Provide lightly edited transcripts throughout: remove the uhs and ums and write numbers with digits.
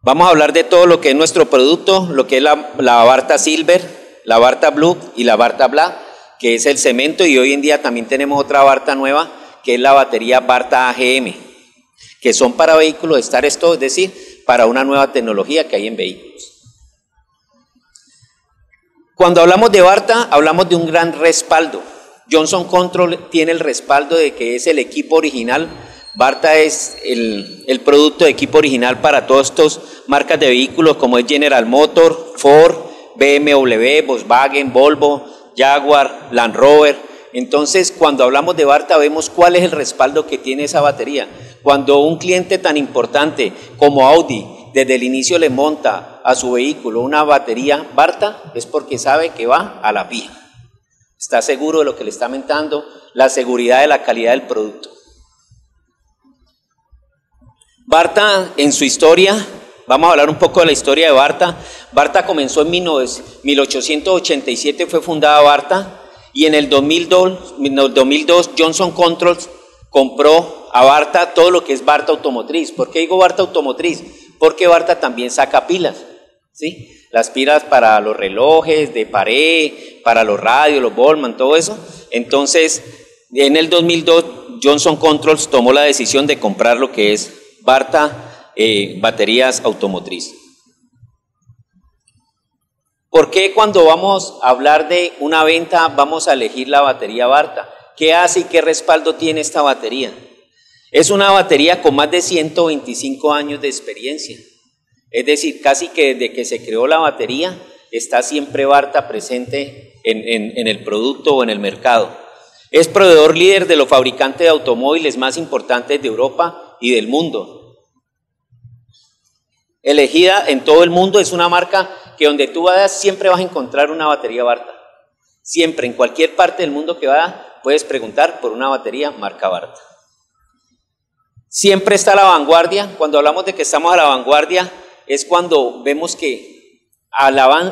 Vamos a hablar de todo lo que es nuestro producto, lo que es la Varta Silver, la Varta Blue y la Varta Black, que es el cemento, y hoy en día también tenemos otra Varta nueva, que es la batería Varta AGM, que son para vehículos start-stop, es decir, para una nueva tecnología que hay en vehículos. Cuando hablamos de Varta, hablamos de un gran respaldo. Johnson Controls tiene el respaldo de que es el equipo original. Varta es el producto de equipo original para todas estas marcas de vehículos como es General Motors, Ford, BMW, Volkswagen, Volvo, Jaguar, Land Rover. Entonces, cuando hablamos de Varta, vemos cuál es el respaldo que tiene esa batería. Cuando un cliente tan importante como Audi, desde el inicio le monta a su vehículo una batería Varta, es porque sabe que va a la fija. Está seguro de lo que le está aumentando, la seguridad de la calidad del producto. Varta, en su historia, vamos a hablar un poco de la historia de Varta. Varta comenzó en 1887, fue fundada Varta, y en el 2002 Johnson Controls compró a Varta todo lo que es Varta Automotriz. ¿Por qué digo Varta Automotriz? Porque Varta también saca pilas, ¿sí? Las pilas para los relojes de pared, para los radios, los Boltman, todo eso. Entonces, en el 2002 Johnson Controls tomó la decisión de comprar lo que es Varta baterías automotriz. ¿Por qué cuando vamos a hablar de una venta vamos a elegir la batería Varta? ¿Qué hace y qué respaldo tiene esta batería? Es una batería con más de 125 años de experiencia. Es decir, casi que desde que se creó la batería está siempre Varta presente en el producto o en el mercado. Es proveedor líder de los fabricantes de automóviles más importantes de Europa y del mundo. Elegida en todo el mundo, es una marca que donde tú vayas siempre vas a encontrar una batería Varta. Siempre, en cualquier parte del mundo que vayas, puedes preguntar por una batería marca Varta. Siempre está a la vanguardia. Cuando hablamos de que estamos a la vanguardia, es cuando vemos que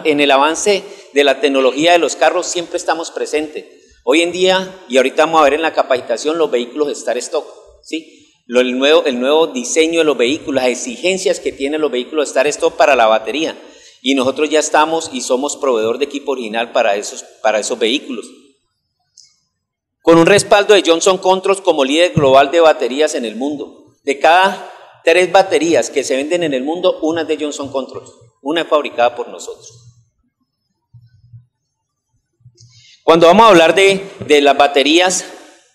en el avance de la tecnología de los carros siempre estamos presentes. Hoy en día, y ahorita vamos a ver en la capacitación, los vehículos start-stop, ¿sí? El nuevo diseño de los vehículos, las exigencias que tienen los vehículos start-stop para la batería. Y nosotros ya estamos y somos proveedor de equipo original para esos vehículos. Con un respaldo de Johnson Controls como líder global de baterías en el mundo. De cada 3 baterías que se venden en el mundo, una es de Johnson Controls, una es fabricada por nosotros. Cuando vamos a hablar de las baterías,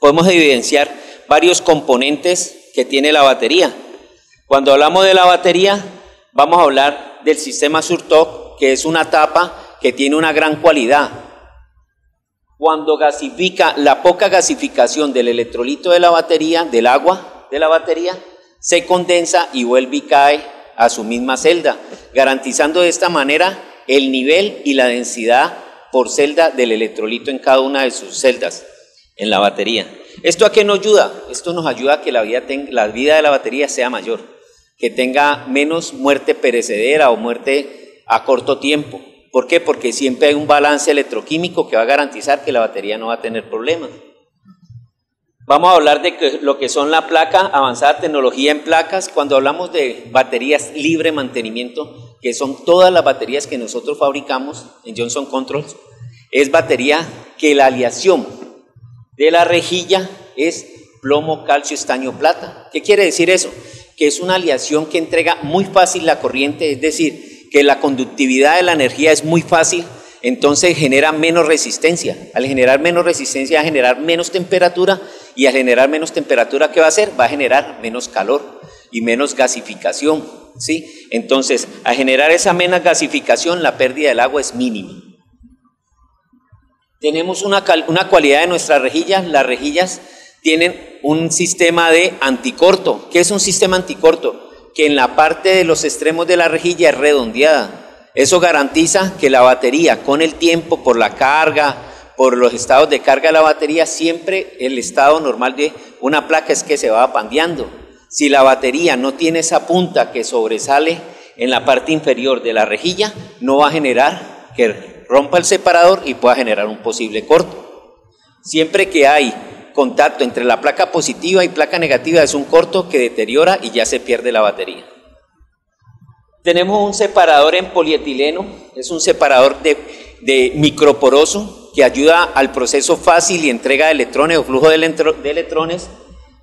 podemos evidenciar varios componentes que tiene la batería. Cuando hablamos de la batería, vamos a hablar del sistema Surtoc, que es una tapa que tiene una gran cualidad. Cuando gasifica, la poca gasificación del electrolito de la batería, del agua de la batería, se condensa y vuelve y cae a su misma celda, garantizando de esta manera el nivel y la densidad por celda del electrolito en cada una de sus celdas en la batería. ¿Esto a qué nos ayuda? Esto nos ayuda a que la vida de la batería sea mayor, que tenga menos muerte perecedera o muerte a corto tiempo. ¿Por qué? Porque siempre hay un balance electroquímico que va a garantizar que la batería no va a tener problemas. Vamos a hablar de lo que son la placa, avanzada tecnología en placas. Cuando hablamos de baterías libre mantenimiento, que son todas las baterías que nosotros fabricamos en Johnson Controls, es batería que la aleación de la rejilla es plomo, calcio, estaño, plata. ¿Qué quiere decir eso? Que es una aleación que entrega muy fácil la corriente, es decir, que la conductividad de la energía es muy fácil, entonces genera menos resistencia. Al generar menos resistencia va a generar menos temperatura, y al generar menos temperatura, ¿qué va a hacer? Va a generar menos calor y menos gasificación, ¿sí? Entonces, al generar esa menos gasificación, la pérdida del agua es mínima. Tenemos una cualidad de nuestras rejillas. Las rejillas tienen un sistema de anticorto. ¿Qué es un sistema anticorto? Que en la parte de los extremos de la rejilla es redondeada. Eso garantiza que la batería, con el tiempo, por la carga, por los estados de carga de la batería, siempre el estado normal de una placa es que se va pandeando. Si la batería no tiene esa punta que sobresale en la parte inferior de la rejilla, no va a generar que rompa el separador y pueda generar un posible corto. Siempre que hay contacto entre la placa positiva y placa negativa, es un corto que deteriora y ya se pierde la batería. Tenemos un separador en polietileno, es un separador de microporoso que ayuda al proceso fácil y entrega de electrones o flujo de electrones,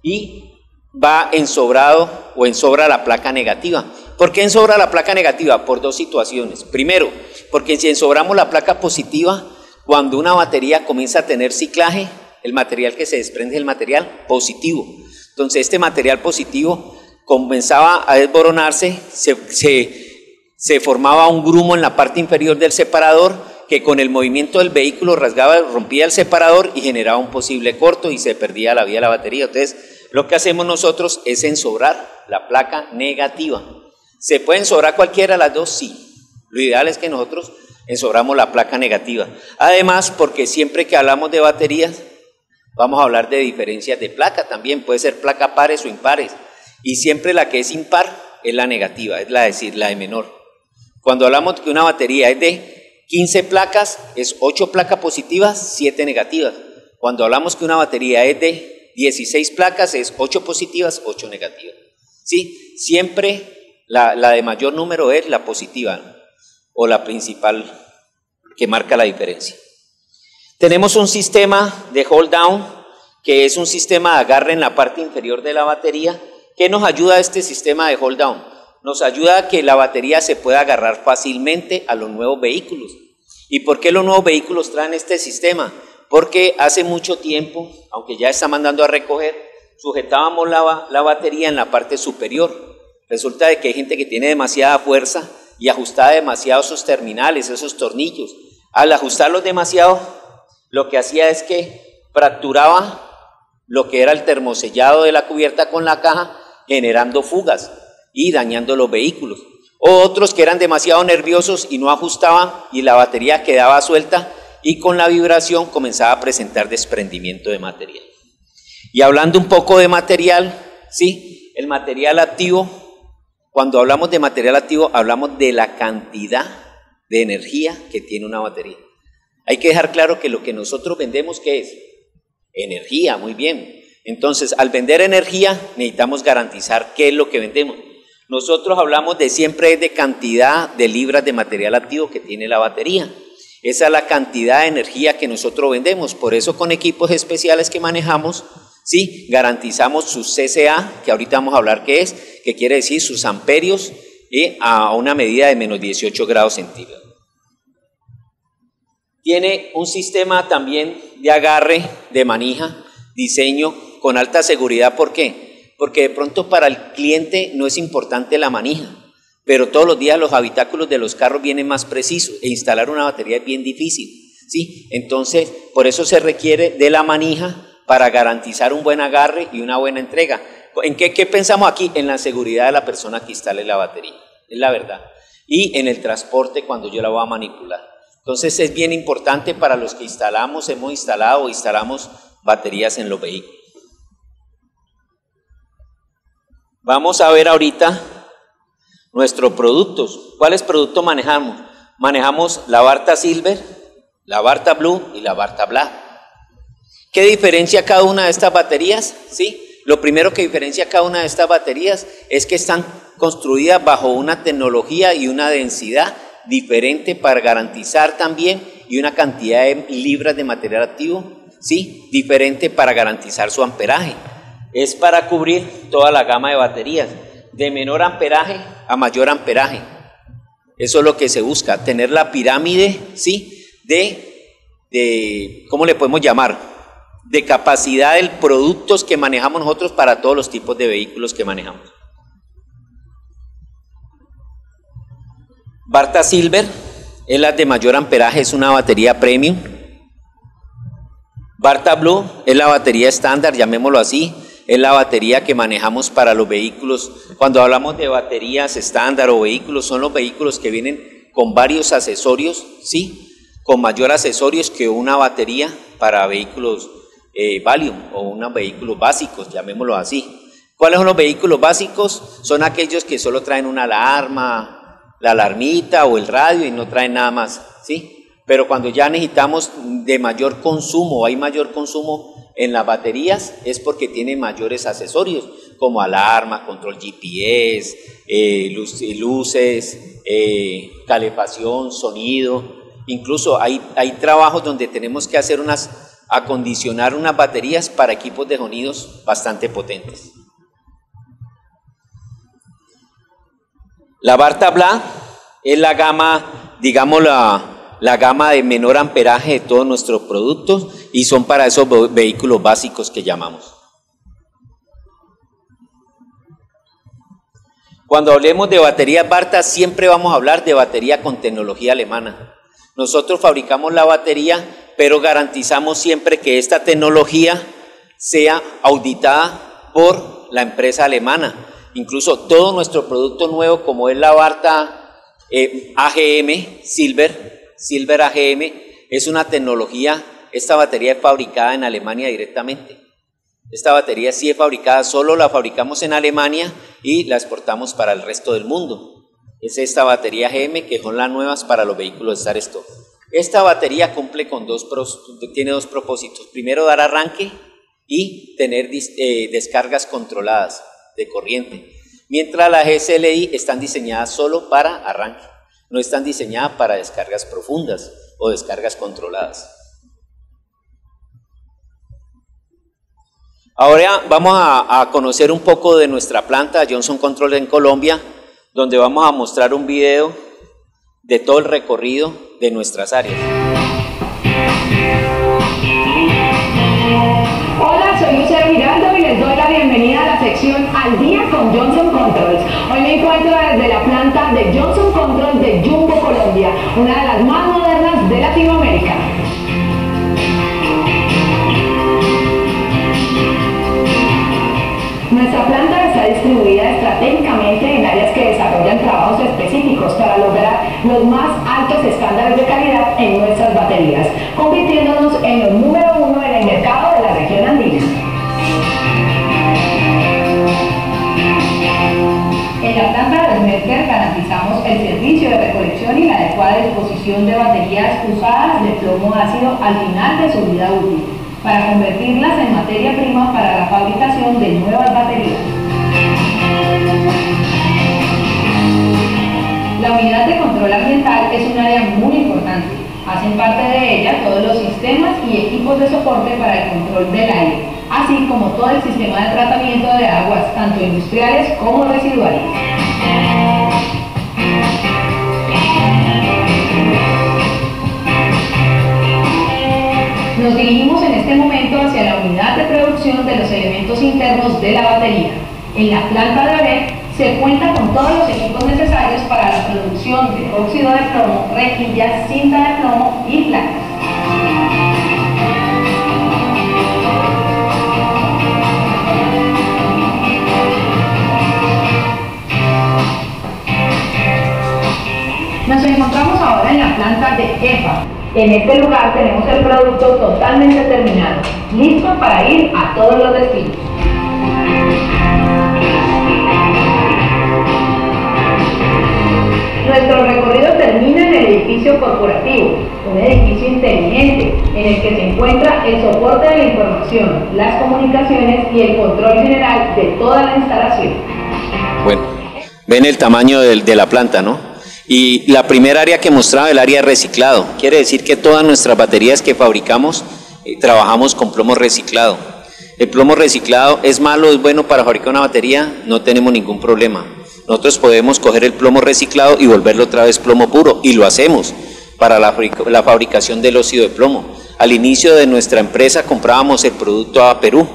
y va ensobrado o ensobra la placa negativa. ¿Por qué ensobra la placa negativa? Por dos situaciones. Primero, porque si ensobramos la placa positiva, cuando una batería comienza a tener ciclaje, el material que se desprende es el material positivo. Entonces este material positivo comenzaba a desboronarse, se formaba un grumo en la parte inferior del separador que con el movimiento del vehículo rasgaba, rompía el separador y generaba un posible corto y se perdía la vida de la batería. Entonces lo que hacemos nosotros es ensobrar la placa negativa. ¿Se puede ensobrar cualquiera de las dos? Sí. Lo ideal es que nosotros ensobramos la placa negativa. Además, porque siempre que hablamos de baterías, vamos a hablar de diferencias de placa también, puede ser placa pares o impares, y siempre la que es impar es la negativa, es decir, la de menor. Cuando hablamos de que una batería es de 15 placas, es 8 placas positivas, 7 negativas. Cuando hablamos que una batería es de 16 placas, es 8 positivas, 8 negativas. ¿Sí? Siempre la de mayor número es la positiva, ¿no? O la principal que marca la diferencia. Tenemos un sistema de hold down, que es un sistema de agarre en la parte inferior de la batería. ¿Qué nos ayuda este sistema de hold down? Nos ayuda a que la batería se pueda agarrar fácilmente a los nuevos vehículos. ¿Y por qué los nuevos vehículos traen este sistema? Porque hace mucho tiempo, aunque ya está mandando a recoger, sujetábamos la batería en la parte superior. Resulta de que hay gente que tiene demasiada fuerza y ajustaba demasiado esos terminales, esos tornillos. Al ajustarlos demasiado, lo que hacía es que fracturaba lo que era el termosellado de la cubierta con la caja, generando fugas y dañando los vehículos. O otros que eran demasiado nerviosos y no ajustaban y la batería quedaba suelta y con la vibración comenzaba a presentar desprendimiento de material. Y hablando un poco de material, ¿sí? El material activo, cuando hablamos de material activo, hablamos de la cantidad de energía que tiene una batería. Hay que dejar claro que lo que nosotros vendemos, ¿qué es? Energía, muy bien. Entonces, al vender energía, necesitamos garantizar qué es lo que vendemos. Nosotros hablamos siempre de cantidad de libras de material activo que tiene la batería. Esa es la cantidad de energía que nosotros vendemos. Por eso, con equipos especiales que manejamos, sí, garantizamos sus CCA, que ahorita vamos a hablar qué es, que quiere decir sus amperios, a una medida de menos 18 grados centígrados. Tiene un sistema también de agarre, de manija, diseño con alta seguridad. ¿Por qué? Porque de pronto para el cliente no es importante la manija, pero todos los días los habitáculos de los carros vienen más precisos e instalar una batería es bien difícil, ¿sí? Entonces, por eso se requiere de la manija para garantizar un buen agarre y una buena entrega. ¿En qué pensamos aquí? En la seguridad de la persona que instale la batería, es la verdad. Y en el transporte cuando yo la voy a manipular. Entonces es bien importante para los que hemos instalado o instalamos baterías en los vehículos. Vamos a ver ahorita nuestros productos. ¿Cuáles productos manejamos? Manejamos la Varta Silver, la Varta Blue y la Varta Black. ¿Qué diferencia cada una de estas baterías? ¿Sí? Lo primero que diferencia cada una de estas baterías es que están construidas bajo una tecnología y una densidad diferente para garantizar también y una cantidad de libras de material activo, ¿sí? Diferente para garantizar su amperaje. Es para cubrir toda la gama de baterías, de menor amperaje a mayor amperaje. Eso es lo que se busca, tener la pirámide, ¿sí? ¿Cómo le podemos llamar? De capacidad de productos que manejamos nosotros para todos los tipos de vehículos que manejamos. Varta Silver es la de mayor amperaje, es una batería premium. Varta Blue es la batería estándar, llamémoslo así, es la batería que manejamos para los vehículos. Cuando hablamos de baterías estándar o vehículos, son los vehículos que vienen con varios accesorios, ¿sí? Con mayor accesorios que una batería para vehículos Valium o unos vehículos básicos, llamémoslo así. ¿Cuáles son los vehículos básicos? Son aquellos que solo traen una alarma, la alarmita o el radio y no traen nada más, ¿sí? Pero cuando ya necesitamos de mayor consumo, hay mayor consumo en las baterías es porque tiene mayores accesorios, como alarma, control GPS, luces, calefacción, sonido. Incluso hay trabajos donde tenemos que hacer acondicionar unas baterías para equipos de sonidos bastante potentes. La Varta-Bla es la gama, digamos, la gama de menor amperaje de todos nuestros productos y son para esos vehículos básicos que llamamos. Cuando hablemos de baterías Varta, siempre vamos a hablar de batería con tecnología alemana. Nosotros fabricamos la batería, pero garantizamos siempre que esta tecnología sea auditada por la empresa alemana. Incluso todo nuestro producto nuevo, como es la Varta AGM, Silver AGM, es una tecnología, esta batería es fabricada en Alemania directamente. Esta batería sí es fabricada, solo la fabricamos en Alemania y la exportamos para el resto del mundo. Es esta batería AGM que son las nuevas para los vehículos Start Stop. Esta batería cumple con tiene dos propósitos. Primero, dar arranque y tener descargas controladas de corriente. Mientras las SLI están diseñadas solo para arranque, no están diseñadas para descargas profundas o descargas controladas. Ahora vamos a conocer un poco de nuestra planta Johnson Controls en Colombia, donde vamos a mostrar un video de todo el recorrido de nuestras áreas. Hola, soy Lucero Giraldo y les doy la bienvenida a la sección Al Día con Johnson Controls. Hoy me encuentro desde la planta de Johnson Controls de Jumbo, Colombia, una de las más modernas de Latinoamérica. Nuestra planta está distribuida estratégicamente en áreas que desarrollan trabajos específicos para lograr los más altos estándares de calidad en nuestras baterías, convirtiéndonos en el número 1 en el mercado de la región andina. En la planta de Merker garantizamos el servicio de recolección y la adecuada disposición de baterías usadas de plomo ácido al final de su vida útil, para convertirlas en materia prima para la fabricación de nuevas baterías. La unidad de control ambiental es un área muy importante. Hacen parte de ella todos los sistemas y equipos de soporte para el control del aire, así como todo el sistema de tratamiento de aguas, tanto industriales como residuales. Nos dirigimos en este momento hacia la unidad de producción de los elementos internos de la batería. En la planta de ABEC se cuenta con todos los equipos necesarios para la producción de óxido de plomo, rejillas, cinta de plomo y placas. Nos encontramos ahora en la planta de EFA. En este lugar tenemos el producto totalmente terminado, listo para ir a todos los destinos. Nuestro recorrido termina en el edificio corporativo, un edificio inteligente en el que se encuentra el soporte de la información, las comunicaciones y el control general de toda la instalación. Bueno, ven el tamaño de la planta, ¿no? Y la primera área que mostraba, el área de reciclado, quiere decir que todas nuestras baterías que fabricamos trabajamos con plomo reciclado. El plomo reciclado es malo, es bueno para fabricar una batería, no tenemos ningún problema. Nosotros podemos coger el plomo reciclado y volverlo otra vez plomo puro, y lo hacemos para la fabricación del óxido de plomo. Al inicio de nuestra empresa comprábamos el producto a Perú,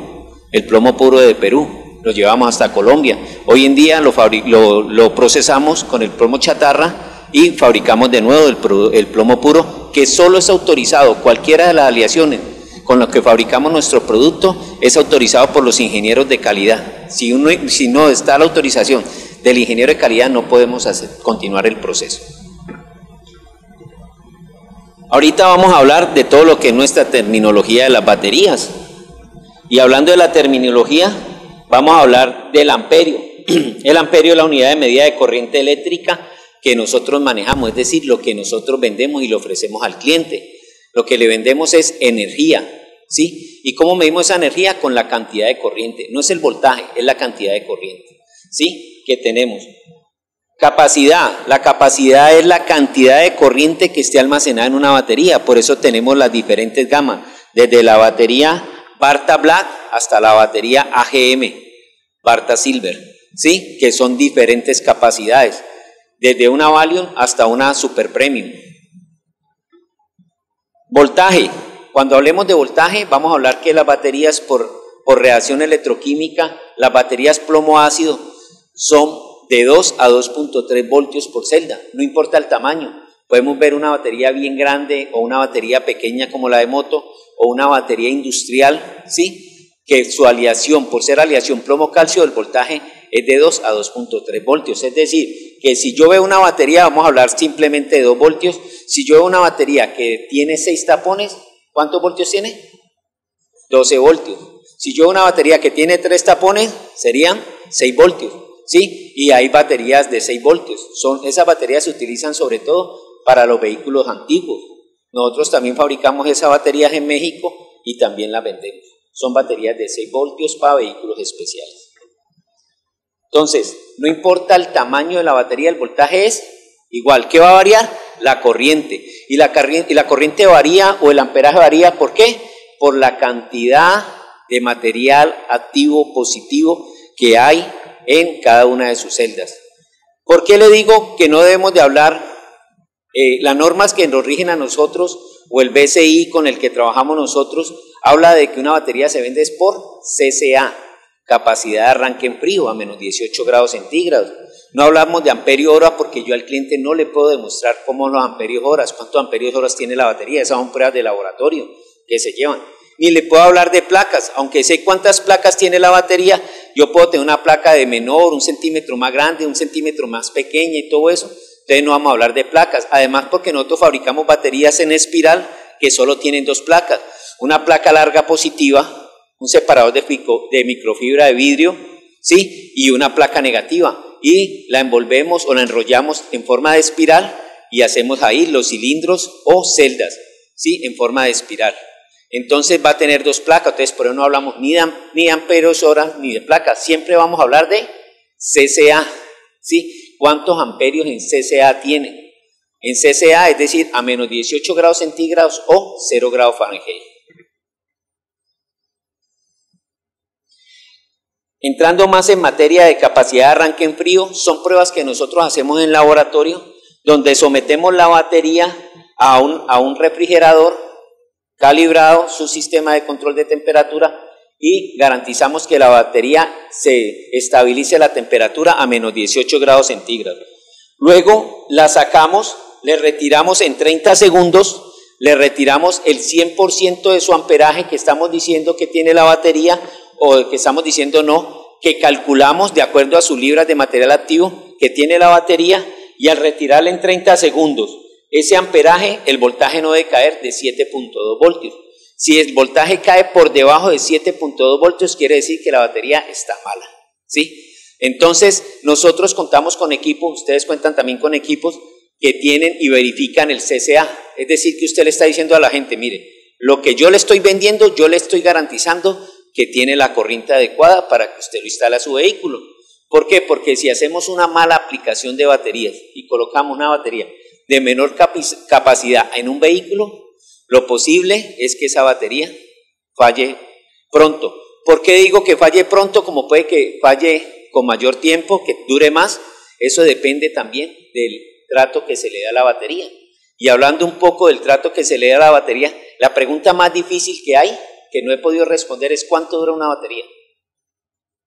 el plomo puro de Perú, lo llevamos hasta Colombia. Hoy en día lo procesamos con el plomo chatarra y fabricamos de nuevo el plomo puro, que solo es autorizado, cualquiera de las aleaciones con las que fabricamos nuestro producto es autorizado por los ingenieros de calidad. Si no está la autorización del ingeniero de calidad, no podemos continuar el proceso. Ahorita vamos a hablar de todo lo que es nuestra terminología de las baterías. Y hablando de la terminología, vamos a hablar del amperio. El amperio es la unidad de medida de corriente eléctrica que nosotros manejamos, es decir, lo que nosotros vendemos y le ofrecemos al cliente. Lo que le vendemos es energía, ¿sí? ¿Y cómo medimos esa energía? Con la cantidad de corriente. No es el voltaje, es la cantidad de corriente, ¿sí? Que tenemos. Capacidad. La capacidad es la cantidad de corriente que esté almacenada en una batería. Por eso tenemos las diferentes gamas, desde la batería Barta Black hasta la batería AGM, Barta Silver, ¿sí? Que son diferentes capacidades, desde una Valium hasta una Super Premium. Voltaje. Cuando hablemos de voltaje, vamos a hablar que las baterías por reacción electroquímica, las baterías plomo ácido son de 2 a 2.3 voltios por celda, no importa el tamaño. Podemos ver una batería bien grande o una batería pequeña como la de moto o una batería industrial, ¿sí? Que su aleación, por ser aleación plomo-calcio, el voltaje es de 2 a 2.3 voltios. Es decir, que si yo veo una batería, vamos a hablar simplemente de 2 voltios, si yo veo una batería que tiene 6 tapones, ¿cuántos voltios tiene? 12 voltios. Si yo veo una batería que tiene 3 tapones, serían 6 voltios, ¿sí? Y hay baterías de 6 voltios. Esas baterías se utilizan sobre todo para los vehículos antiguos. Nosotros también fabricamos esas baterías en México y también las vendemos. Son baterías de 6 voltios para vehículos especiales. Entonces, no importa el tamaño de la batería, el voltaje es igual. ¿Qué va a variar? La corriente. Y la corriente varía, o el amperaje varía, ¿por qué? Por la cantidad de material activo positivo que hay en cada una de sus celdas. ¿Por qué le digo que no debemos de hablar? Las normas que nos rigen a nosotros, o el BCI con el que trabajamos nosotros, habla de que una batería se vende por CCA, capacidad de arranque en frío, a menos 18 grados centígrados. No hablamos de amperios hora porque yo al cliente no le puedo demostrar cómo los amperios horas, cuántos amperios horas tiene la batería, esas son pruebas de laboratorio que se llevan. Ni le puedo hablar de placas, aunque sé cuántas placas tiene la batería, yo puedo tener una placa de menor, 1 centímetro más grande, 1 centímetro más pequeña y todo eso. Entonces no vamos a hablar de placas, además porque nosotros fabricamos baterías en espiral que solo tienen 2 placas, una placa larga positiva, un separador de microfibra de vidrio, ¿sí? Y una placa negativa, y la envolvemos o la enrollamos en forma de espiral y hacemos ahí los cilindros o celdas, ¿sí? En forma de espiral. Entonces va a tener 2 placas, entonces por eso no hablamos ni de amperios hora ni de placas, siempre vamos a hablar de CCA, ¿sí? ¿Cuántos amperios en CCA tiene? En CCA, es decir, a menos 18 grados centígrados o 0 grados Fahrenheit. Entrando más en materia de capacidad de arranque en frío, son pruebas que nosotros hacemos en laboratorio, donde sometemos la batería a un refrigerador calibrado, su sistema de control de temperatura, y garantizamos que la batería se estabilice la temperatura a menos 18 grados centígrados. Luego la sacamos, le retiramos en 30 segundos, le retiramos el 100% de su amperaje que estamos diciendo que tiene la batería, o que estamos diciendo no, que calculamos de acuerdo a sus libras de material activo que tiene la batería, y al retirarle en 30 segundos ese amperaje, el voltaje no debe caer de 7.2 voltios. Si el voltaje cae por debajo de 7.2 voltios, quiere decir que la batería está mala, ¿sí? Entonces, nosotros contamos con equipos, ustedes cuentan también con equipos que tienen y verifican el CCA. Es decir, que usted le está diciendo a la gente, mire, lo que yo le estoy vendiendo, yo le estoy garantizando que tiene la corriente adecuada para que usted lo instale a su vehículo. ¿Por qué? Porque si hacemos una mala aplicación de baterías y colocamos una batería de menor capacidad en un vehículo, lo posible es que esa batería falle pronto. ¿Por qué digo que falle pronto? Como puede que falle con mayor tiempo, que dure más. Eso depende también del trato que se le da a la batería. Y hablando un poco del trato que se le da a la batería, la pregunta más difícil que hay, que no he podido responder, es ¿cuánto dura una batería?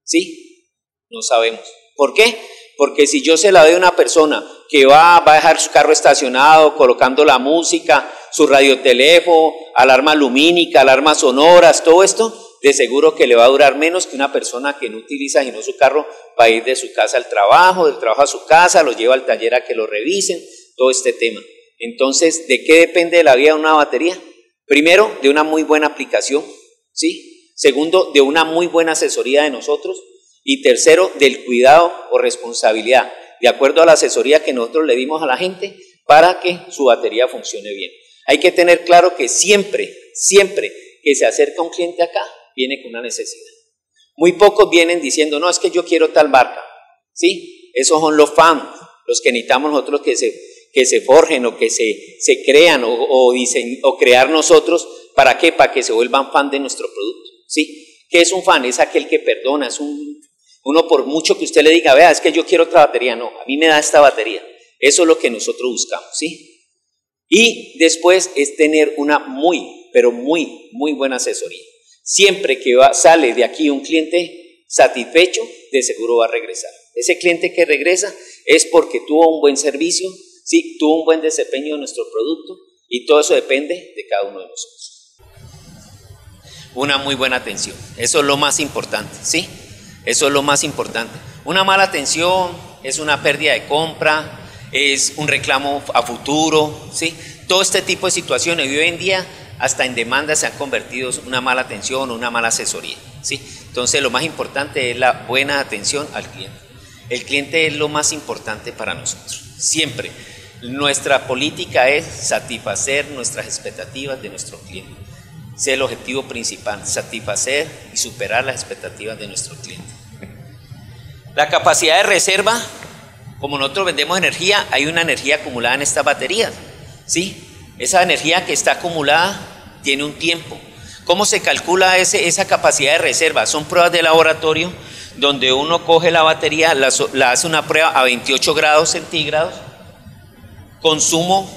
¿Sí? No sabemos. ¿Por qué? Porque si yo se la doy a una persona que va a dejar su carro estacionado, colocando la música, su radioteléfono, alarma lumínica, alarmas sonoras, todo esto, de seguro que le va a durar menos que una persona que no utiliza sino su carro para ir de su casa al trabajo, del trabajo a su casa, lo lleva al taller a que lo revisen, todo este tema. Entonces, ¿de qué depende la vida de una batería? Primero, de una muy buena aplicación, ¿sí? Segundo, de una muy buena asesoría de nosotros. Y tercero, del cuidado o responsabilidad, de acuerdo a la asesoría que nosotros le dimos a la gente para que su batería funcione bien. Hay que tener claro que siempre que se acerca un cliente acá viene con una necesidad. Muy pocos vienen diciendo, no, es que yo quiero tal marca, ¿sí? Esos son los fans, los que necesitamos nosotros que se forjen o que se crean o crear nosotros. ¿Para qué? Para que se vuelvan fan de nuestro producto, ¿sí? ¿Qué es un fan? Es aquel que perdona, es uno por mucho que usted le diga, vea, es que yo quiero otra batería, no, a mí me da esta batería. Eso es lo que nosotros buscamos, ¿sí? Y después es tener una pero muy buena asesoría. Siempre que sale de aquí un cliente satisfecho, de seguro va a regresar. Ese cliente que regresa es porque tuvo un buen servicio, ¿sí? Tuvo un buen desempeño de nuestro producto y todo eso depende de cada uno de nosotros. Una muy buena atención, eso es lo más importante, ¿sí? Eso es lo más importante. Una mala atención es una pérdida de compra, es un reclamo a futuro, ¿sí? Todo este tipo de situaciones y hoy en día hasta en demanda se han convertido en una mala atención o una mala asesoría, ¿sí? Entonces lo más importante es la buena atención al cliente. El cliente es lo más importante para nosotros, siempre. Nuestra política es satisfacer nuestras expectativas de nuestro cliente. Ese es el objetivo principal, satisfacer y superar las expectativas de nuestro cliente. La capacidad de reserva, como nosotros vendemos energía, hay una energía acumulada en estas baterías, ¿sí? Esa energía que está acumulada tiene un tiempo. ¿Cómo se calcula esa capacidad de reserva? Son pruebas de laboratorio donde uno coge la batería, la hace una prueba a 28 grados centígrados, consumo,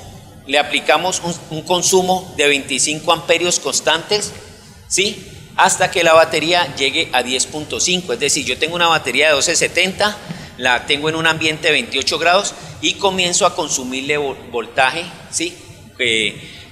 le aplicamos un consumo de 25 amperios constantes, ¿sí? Hasta que la batería llegue a 10.5, es decir, yo tengo una batería de 1270, la tengo en un ambiente de 28 grados y comienzo a consumirle voltaje, ¿sí?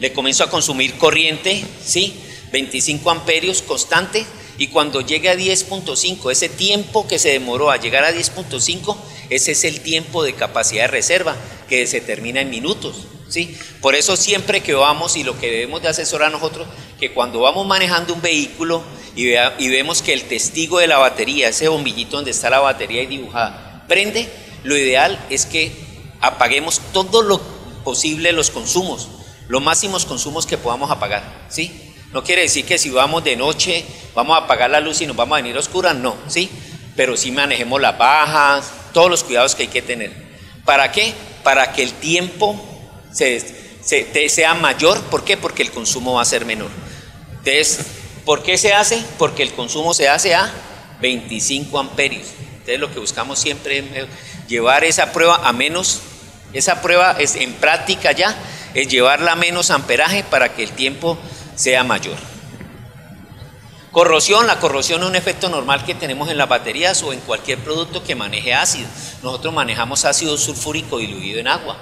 Le comienzo a consumir corriente, ¿sí? 25 amperios constante, y cuando llegue a 10.5, ese tiempo que se demoró a llegar a 10.5, ese es el tiempo de capacidad de reserva que se termina en minutos, ¿sí? Por eso siempre que vamos, y lo que debemos de asesorar nosotros, que cuando vamos manejando un vehículo y vemos que el testigo de la batería, ese bombillito donde está la batería ahí dibujada, prende, lo ideal es que apaguemos todo lo posible los consumos, los máximos consumos que podamos apagar, ¿sí? No quiere decir que si vamos de noche vamos a apagar la luz y nos vamos a venir a oscuras, no, ¿sí? Pero sí manejemos las bajas, todos los cuidados que hay que tener. ¿Para qué? Para que el tiempo sea mayor. ¿Por qué? Porque el consumo va a ser menor. Entonces, ¿por qué se hace? Porque el consumo se hace a 25 amperios. Entonces, lo que buscamos siempre es llevar esa prueba a menos. Esa prueba es en práctica ya, es llevarla a menos amperaje para que el tiempo sea mayor. Corrosión, la corrosión es un efecto normal que tenemos en las baterías o en cualquier producto que maneje ácido. Nosotros manejamos ácido sulfúrico diluido en agua.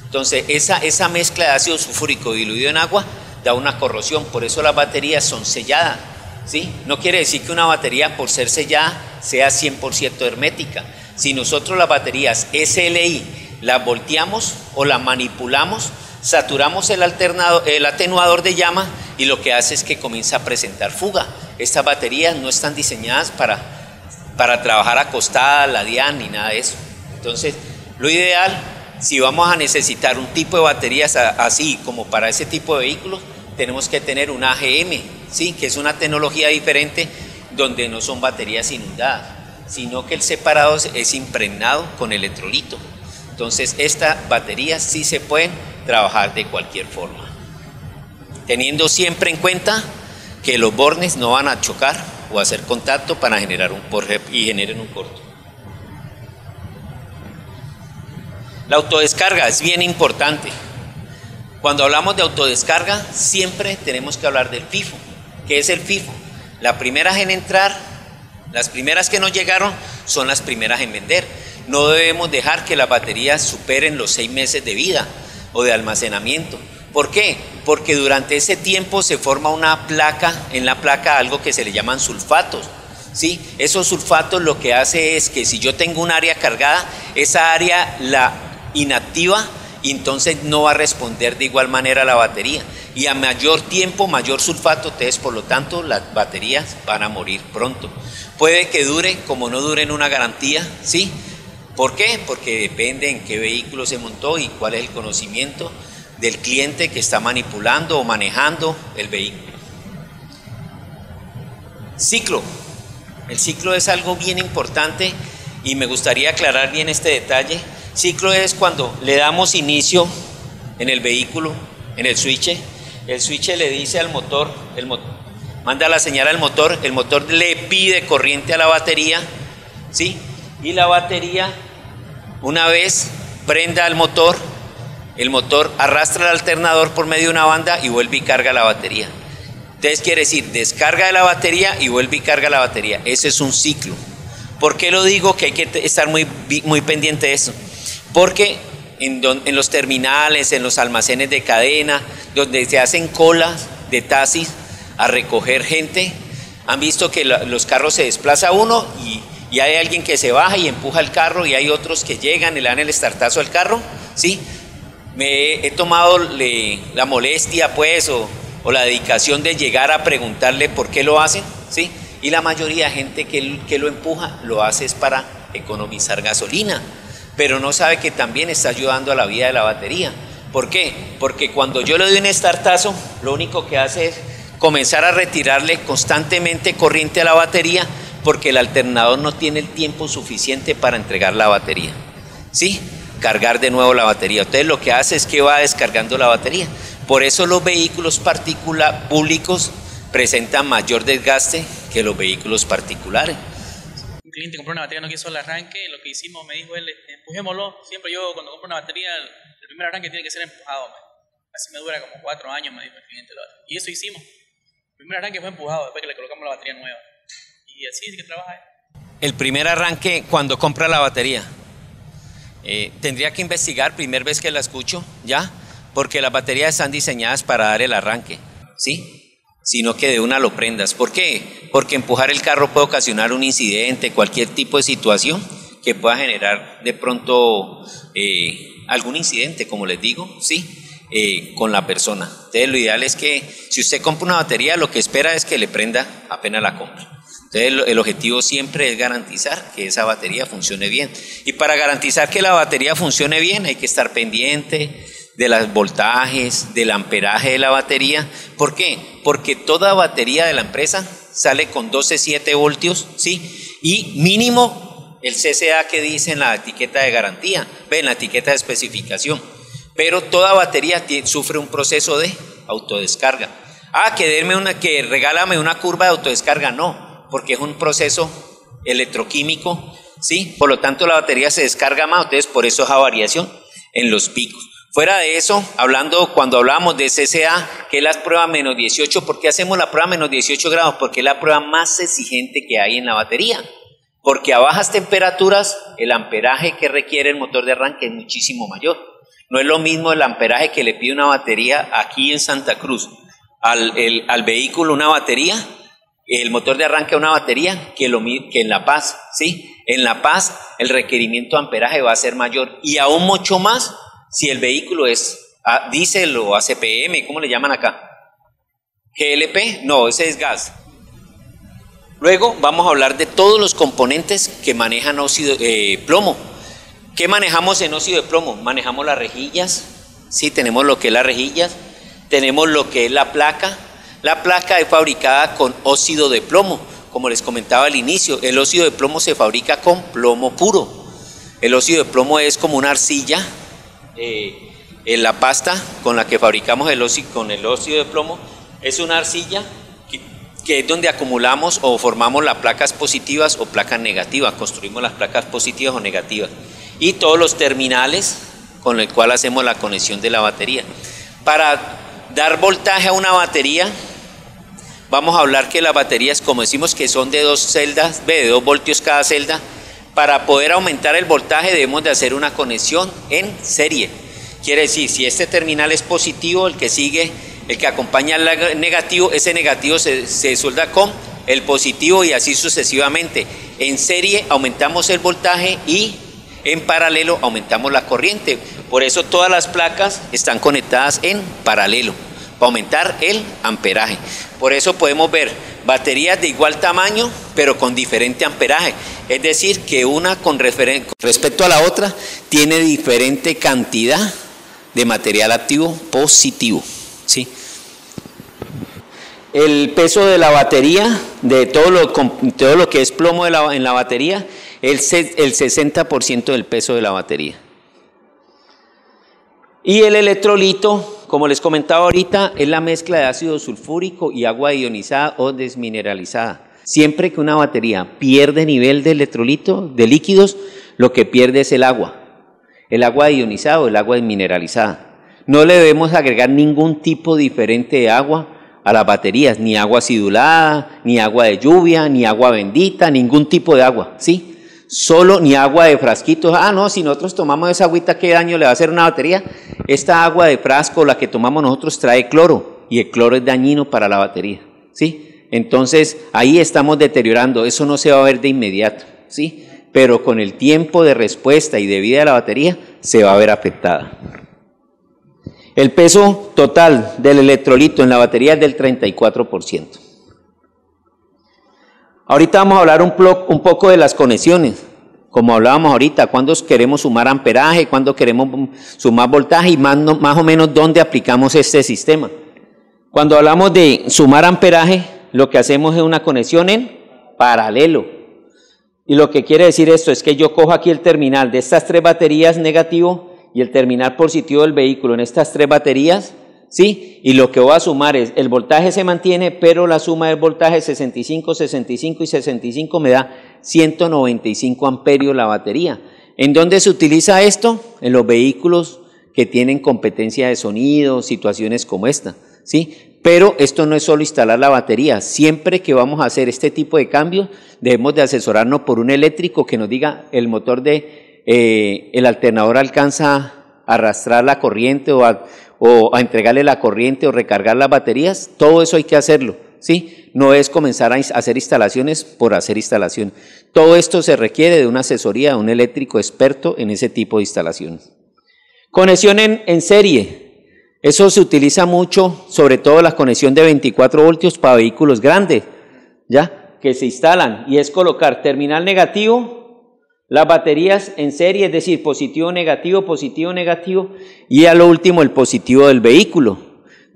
Entonces esa mezcla de ácido sulfúrico diluido en agua da una corrosión, por eso las baterías son selladas, ¿sí? No quiere decir que una batería por ser sellada sea 100% hermética. Si nosotros las baterías SLI las volteamos o las manipulamos, saturamos el atenuador de llama y lo que hace es que comienza a presentar fuga. Estas baterías no están diseñadas para trabajar acostadas, ladeadas ni nada de eso. Entonces, lo ideal, si vamos a necesitar un tipo de baterías así como para ese tipo de vehículos, tenemos que tener una AGM, ¿sí? Que es una tecnología diferente donde no son baterías inundadas, sino que el separado es impregnado con electrolito. Entonces, estas baterías sí se pueden trabajar de cualquier forma, teniendo siempre en cuenta que los bornes no van a chocar o hacer contacto para generar generen un corto. La autodescarga es bien importante. Cuando hablamos de autodescarga, siempre tenemos que hablar del FIFO. ¿Qué es el FIFO? La primera en entrar, las primeras que nos llegaron son las primeras en vender. No debemos dejar que las baterías superen los 6 meses de vida o de almacenamiento. ¿Por qué? Porque durante ese tiempo se forma una placa, en la placa algo que se le llaman sulfatos, ¿sí? Esos sulfatos lo que hace es que si yo tengo un área cargada, esa área la inactiva y entonces no va a responder de igual manera a la batería. Y a mayor tiempo, mayor sulfato, entonces por lo tanto las baterías van a morir pronto. Puede que dure como no dure en una garantía, ¿sí? ¿Por qué? Porque depende en qué vehículo se montó y cuál es el conocimiento del cliente que está manipulando o manejando el vehículo. Ciclo. El ciclo es algo bien importante y me gustaría aclarar bien este detalle. Ciclo es cuando le damos inicio en el vehículo, en el switch le dice al motor, manda la señal al motor, el motor le pide corriente a la batería, ¿sí? Y la batería, una vez prenda el motor arrastra el alternador por medio de una banda y vuelve y carga la batería. Entonces quiere decir, descarga de la batería y vuelve y carga la batería. Ese es un ciclo. ¿Por qué lo digo que hay que estar muy pendiente de eso? Porque en los terminales, en los almacenes de cadena, donde se hacen colas de taxis a recoger gente, han visto que los carros se desplaza uno y hay alguien que se baja y empuja el carro y hay otros que llegan y le dan el estartazo al carro, ¿sí? Me he tomado la molestia pues o la dedicación de llegar a preguntarle por qué lo hacen, ¿sí? Y la mayoría de gente que lo empuja lo hace es para economizar gasolina, pero no sabe que también está ayudando a la vida de la batería. ¿Por qué? Porque cuando yo le doy un estartazo, lo único que hace es comenzar a retirarle constantemente corriente a la batería, porque el alternador no tiene el tiempo suficiente para entregar la batería, ¿sí? Cargar de nuevo la batería. Entonces lo que hace es que va descargando la batería. Por eso los vehículos públicos presentan mayor desgaste que los vehículos particulares. Un cliente compró una batería, no quiso el arranque, lo que hicimos, me dijo él, empujémoslo. Siempre yo cuando compro una batería, el primer arranque tiene que ser empujado. Así me dura como 4 años, me dijo el cliente. Y eso hicimos. El primer arranque fue empujado, después que le colocamos la batería nueva. Y así es que trabaja. El primer arranque cuando compra la batería. Tendría que investigar, primera vez que la escucho, ¿ya? Porque las baterías están diseñadas para dar el arranque, ¿sí? Sino que de una lo prendas. ¿Por qué? Porque empujar el carro puede ocasionar un incidente, cualquier tipo de situación que pueda generar de pronto algún incidente, como les digo, ¿sí? Con la persona. Entonces lo ideal es que si usted compra una batería, lo que espera es que le prenda apenas la compra. Entonces el objetivo siempre es garantizar que esa batería funcione bien. Y para garantizar que la batería funcione bien hay que estar pendiente de los voltajes, del amperaje de la batería. ¿Por qué? Porque toda batería de la empresa sale con 12,7 voltios, ¿sí? Y mínimo el CCA que dice en la etiqueta de garantía, en la etiqueta de especificación. Pero toda batería sufre un proceso de autodescarga. Que regálame una curva de autodescarga, no, porque es un proceso electroquímico, ¿sí? Por lo tanto la batería se descarga más, entonces por eso esa variación en los picos. Fuera de eso, cuando hablamos de CCA, que es la prueba menos 18, ¿por qué hacemos la prueba menos 18 grados? Porque es la prueba más exigente que hay en la batería. Porque a bajas temperaturas el amperaje que requiere el motor de arranque es muchísimo mayor. No es lo mismo el amperaje que le pide una batería aquí en Santa Cruz al vehículo, una batería, el motor de arranque a una batería, que en La Paz, ¿sí? En La Paz el requerimiento de amperaje va a ser mayor y aún mucho más si el vehículo es diésel o ACPM, ¿cómo le llaman acá? GLP, no, ese es gas. Luego vamos a hablar de todos los componentes que manejan plomo. ¿Qué manejamos en óxido de plomo? Manejamos las rejillas, sí, tenemos lo que es las rejillas, tenemos lo que es la placa. La placa es fabricada con óxido de plomo, como les comentaba al inicio, el óxido de plomo se fabrica con plomo puro. El óxido de plomo es como una arcilla, en la pasta con la que fabricamos el óxido de plomo, es una arcilla que es donde acumulamos o formamos las placas positivas o placas negativas, construimos las placas positivas o negativas. Y todos los terminales con el cual hacemos la conexión de la batería. Para dar voltaje a una batería, vamos a hablar que las baterías, como decimos que son de 2 celdas, de 2 voltios cada celda, para poder aumentar el voltaje debemos de hacer una conexión en serie. Quiere decir, si este terminal es positivo, el que sigue, el que acompaña al negativo, ese negativo se solda con el positivo y así sucesivamente. En serie aumentamos el voltaje y en paralelo aumentamos la corriente. Por eso todas las placas están conectadas en paralelo, para aumentar el amperaje. Por eso podemos ver baterías de igual tamaño, pero con diferente amperaje. Es decir, que una con respecto a la otra tiene diferente cantidad de material activo positivo, ¿sí? El peso de la batería de todo lo que es plomo en la batería, el 60% del peso de la batería. Y el electrolito, como les comentaba ahorita, es la mezcla de ácido sulfúrico y agua ionizada o desmineralizada. Siempre que una batería pierde nivel de electrolito, de líquidos, lo que pierde es el agua ionizada o el agua desmineralizada. No le debemos agregar ningún tipo diferente de agua a las baterías, ni agua acidulada, ni agua de lluvia, ni agua bendita, ningún tipo de agua, ¿sí? Solo ni agua de frasquitos. No, si nosotros tomamos esa agüita, ¿qué daño le va a hacer a una batería? Esta agua de frasco, la que tomamos nosotros, trae cloro, y el cloro es dañino para la batería, ¿sí? Entonces, ahí estamos deteriorando, eso no se va a ver de inmediato, ¿sí? Pero con el tiempo de respuesta y de vida de la batería, se va a ver afectada. El peso total del electrolito en la batería es del 34%. Ahorita vamos a hablar un poco de las conexiones, como hablábamos ahorita, cuándo queremos sumar amperaje, cuándo queremos sumar voltaje y más o menos dónde aplicamos este sistema. Cuando hablamos de sumar amperaje, lo que hacemos es una conexión en paralelo. Y lo que quiere decir esto es que yo cojo aquí el terminal de estas tres baterías negativo y el terminal positivo del vehículo en estas tres baterías, ¿sí? Y lo que voy a sumar es, el voltaje se mantiene, pero la suma del voltaje 65, 65 y 65 me da 195 amperios la batería. ¿En dónde se utiliza esto? En los vehículos que tienen competencia de sonido, situaciones como esta, ¿sí? Pero esto no es solo instalar la batería. Siempre que vamos a hacer este tipo de cambios, debemos de asesorarnos por un eléctrico que nos diga el motor el alternador alcanza a arrastrar la corriente o a entregarle la corriente o recargar las baterías. Todo eso hay que hacerlo, ¿sí? No es comenzar a hacer instalaciones por hacer instalación. Todo esto se requiere de una asesoría de un eléctrico experto en ese tipo de instalaciones. Conexión en serie. Eso se utiliza mucho, sobre todo la conexión de 24 voltios para vehículos grandes, ¿ya? Que se instalan, y es colocar terminal negativo, las baterías en serie, es decir, positivo, negativo, y a lo último el positivo del vehículo.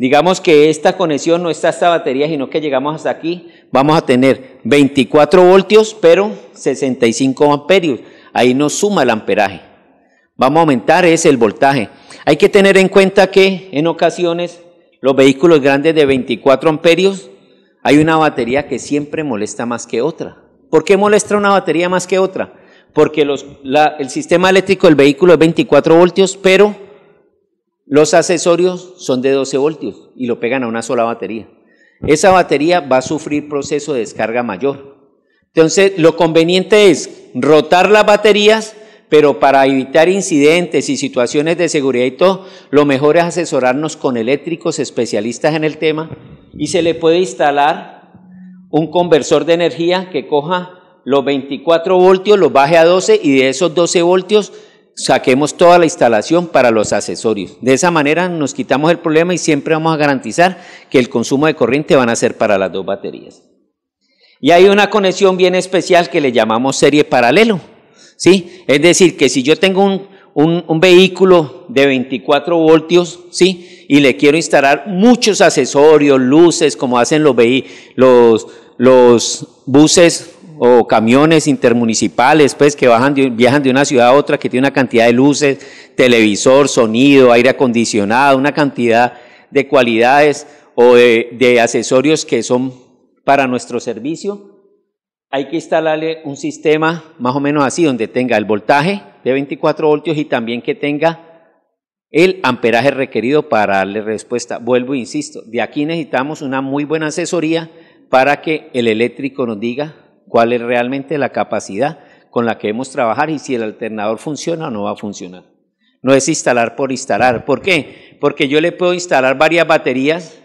Digamos que esta conexión no está esta batería, sino que llegamos hasta aquí, vamos a tener 24 voltios, pero 65 amperios, ahí nos suma el amperaje. Vamos a aumentar el voltaje. Hay que tener en cuenta que en ocasiones los vehículos grandes de 24 amperios hay una batería que siempre molesta más que otra. ¿Por qué molesta una batería más que otra? Porque el sistema eléctrico del vehículo es 24 voltios, pero los accesorios son de 12 voltios y lo pegan a una sola batería. Esa batería va a sufrir proceso de descarga mayor. Entonces, lo conveniente es rotar las baterías, pero para evitar incidentes y situaciones de seguridad y todo, lo mejor es asesorarnos con eléctricos especialistas en el tema, y se le puede instalar un conversor de energía que coja los 24 voltios, los baje a 12 y de esos 12 voltios saquemos toda la instalación para los accesorios. De esa manera nos quitamos el problema y siempre vamos a garantizar que el consumo de corriente van a ser para las dos baterías. Y hay una conexión bien especial que le llamamos serie paralelo. ¿Sí? Es decir, que si yo tengo un vehículo de 24 voltios, ¿sí? Y le quiero instalar muchos accesorios, luces, como hacen los buses o camiones intermunicipales, pues, que viajan de una ciudad a otra, que tiene una cantidad de luces, televisor, sonido, aire acondicionado, una cantidad de cualidades o de accesorios que son para nuestro servicio. Hay que instalarle un sistema más o menos así, donde tenga el voltaje de 24 voltios y también que tenga el amperaje requerido para darle respuesta. Vuelvo e insisto, de aquí necesitamos una muy buena asesoría para que el eléctrico nos diga cuál es realmente la capacidad con la que debemos trabajar y si el alternador funciona o no va a funcionar. No es instalar por instalar. ¿Por qué? Porque yo le puedo instalar varias baterías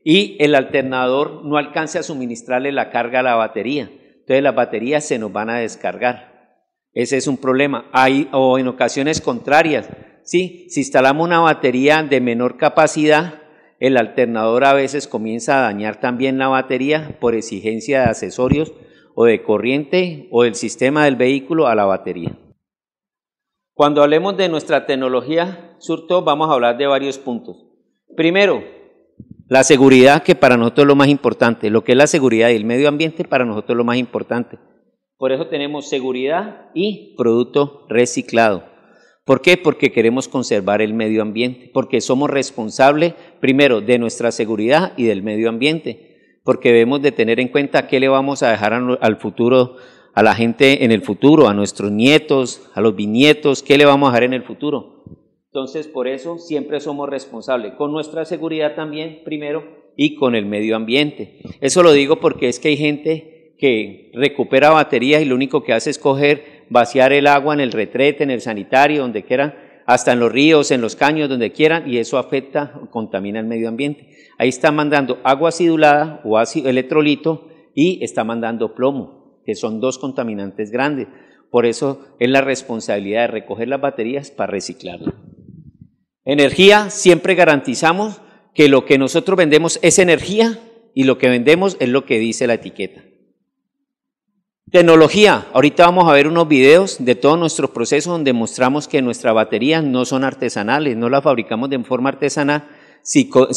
y el alternador no alcance a suministrarle la carga a la batería. Entonces las baterías se nos van a descargar. Ese es un problema. O en ocasiones contrarias, ¿sí? Si instalamos una batería de menor capacidad, el alternador a veces comienza a dañar también la batería por exigencia de accesorios o de corriente o del sistema del vehículo a la batería. Cuando hablemos de nuestra tecnología Surto, vamos a hablar de varios puntos. Primero, La seguridad, que para nosotros es lo más importante, lo que es la seguridad y el medio ambiente para nosotros es lo más importante. Por eso tenemos seguridad y producto reciclado. ¿Por qué? Porque queremos conservar el medio ambiente, porque somos responsables primero de nuestra seguridad y del medio ambiente, porque debemos de tener en cuenta qué le vamos a dejar al futuro, a la gente en el futuro, a nuestros nietos, a los bisnietos, qué le vamos a dejar en el futuro. Entonces, por eso siempre somos responsables, con nuestra seguridad también primero y con el medio ambiente. Eso lo digo porque es que hay gente que recupera baterías y lo único que hace es vaciar el agua en el retrete, en el sanitario, donde quieran, hasta en los ríos, en los caños, donde quieran, y eso afecta, contamina el medio ambiente. Ahí está mandando agua acidulada o ácido electrolito y está mandando plomo, que son dos contaminantes grandes. Por eso es la responsabilidad de recoger las baterías para reciclarlas. Energía, siempre garantizamos que lo que nosotros vendemos es energía y lo que vendemos es lo que dice la etiqueta. Tecnología, ahorita vamos a ver unos videos de todos nuestros procesos donde mostramos que nuestras baterías no son artesanales, no las fabricamos de forma artesanal, sino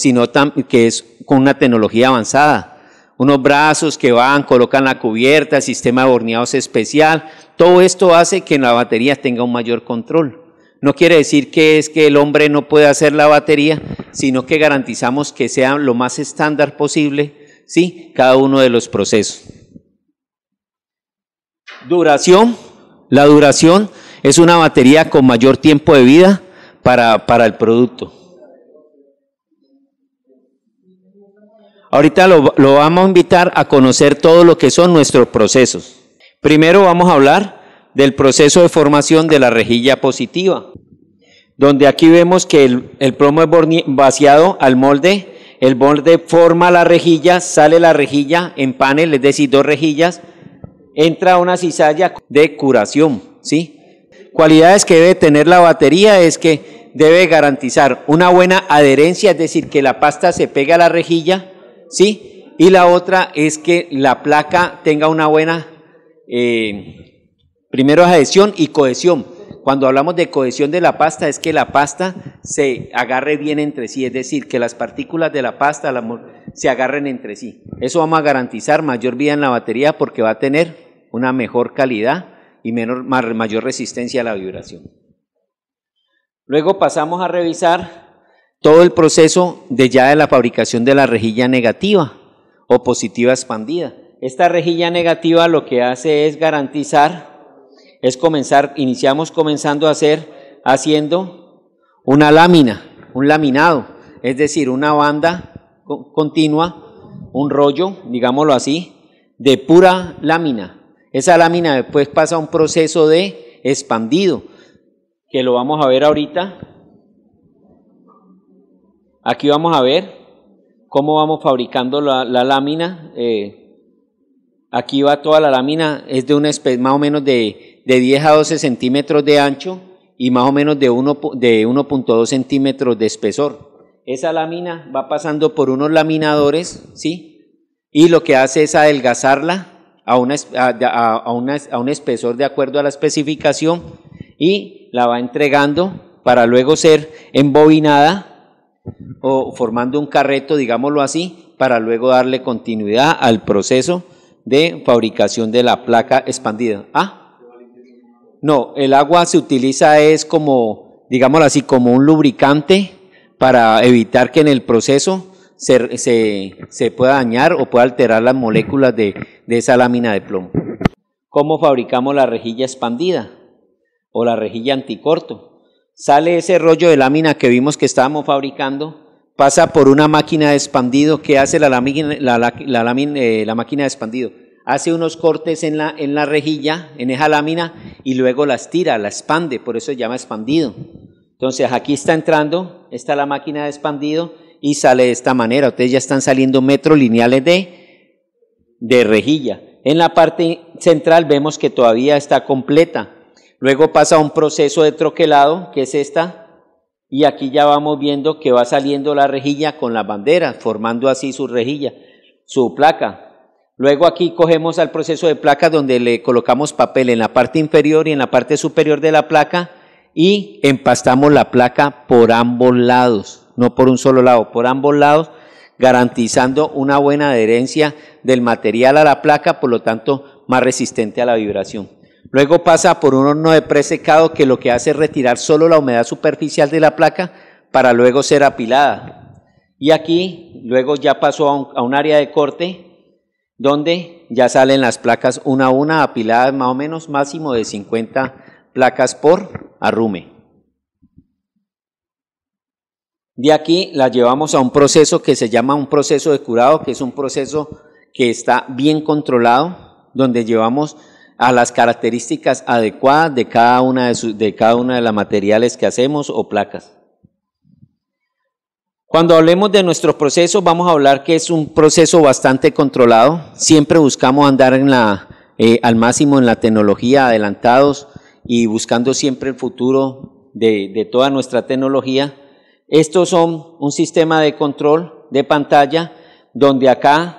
que es con una tecnología avanzada. Unos brazos que van, colocan la cubierta, sistema de horneados especial, todo esto hace que la batería tenga un mayor control. No quiere decir que es que el hombre no puede hacer la batería, sino que garantizamos que sea lo más estándar posible, ¿sí? Cada uno de los procesos. Duración. La duración es una batería con mayor tiempo de vida para el producto. Ahorita lo vamos a invitar a conocer todo lo que son nuestros procesos. Primero vamos a hablar del proceso de formación de la rejilla positiva, donde aquí vemos que el plomo es vaciado al molde, el molde forma la rejilla, sale la rejilla en panel, es decir, 2 rejillas, entra una cizalla de curación, ¿sí? Cualidades que debe tener la batería es que debe garantizar una buena adherencia, es decir, que la pasta se pegue a la rejilla, ¿sí? Y la otra es que la placa tenga una buena primero adhesión y cohesión. Cuando hablamos de cohesión de la pasta es que la pasta se agarre bien entre sí, es decir, que las partículas de la pasta se agarren entre sí. Eso vamos a garantizar mayor vida en la batería porque va a tener una mejor calidad y mayor resistencia a la vibración. Luego pasamos a revisar todo el proceso de la fabricación de la rejilla negativa o positiva expandida. Esta rejilla negativa lo que hace es garantizar, iniciamos comenzando a haciendo una lámina, un laminado, es decir, una banda continua, un rollo, digámoslo así, de pura lámina. Esa lámina después pasa a un proceso de expandido, que lo vamos a ver ahorita. Aquí vamos a ver cómo vamos fabricando la lámina. Aquí va toda la lámina, es de más o menos de 10 a 12 centímetros de ancho y más o menos de 1.2 centímetros de espesor. Esa lámina va pasando por unos laminadores, ¿sí? Y lo que hace es adelgazarla a un espesor de acuerdo a la especificación y la va entregando para luego ser embobinada o formando un carreto, digámoslo así, para luego darle continuidad al proceso de fabricación de la placa expandida. No, el agua se utiliza como, digámoslo así, como un lubricante para evitar que en el proceso se pueda dañar o pueda alterar las moléculas de esa lámina de plomo. ¿Cómo fabricamos la rejilla expandida o la rejilla anticorto? Sale ese rollo de lámina que vimos que estábamos fabricando, pasa por una máquina de expandido. ¿Qué hace la máquina de expandido? Hace unos cortes en la rejilla, en esa lámina, y luego la estira, la expande, por eso se llama expandido. Entonces aquí está entrando, está la máquina de expandido y sale de esta manera. Ustedes ya están saliendo metros lineales de rejilla. En la parte central vemos que todavía está completa. Luego pasa a un proceso de troquelado, que es esta, y aquí ya vamos viendo que va saliendo la rejilla con las banderas, formando así su rejilla, su placa. Luego aquí cogemos al proceso de placa donde le colocamos papel en la parte inferior y en la parte superior de la placa y empastamos la placa por ambos lados, no por un solo lado, por ambos lados, garantizando una buena adherencia del material a la placa, por lo tanto más resistente a la vibración. Luego pasa por un horno de presecado que lo que hace es retirar solo la humedad superficial de la placa para luego ser apilada. Y aquí luego ya pasó a un área de corte donde ya salen las placas una a una apiladas, más o menos máximo de 50 placas por arrume. De aquí las llevamos a un proceso que se llama un proceso de curado, que es un proceso que está bien controlado, donde llevamos a las características adecuadas de cada una de las materiales que hacemos o placas. Cuando hablemos de nuestro proceso, vamos a hablar que es un proceso bastante controlado. Siempre buscamos andar al máximo en la tecnología, adelantados y buscando siempre el futuro de toda nuestra tecnología. Estos son un sistema de control de pantalla donde acá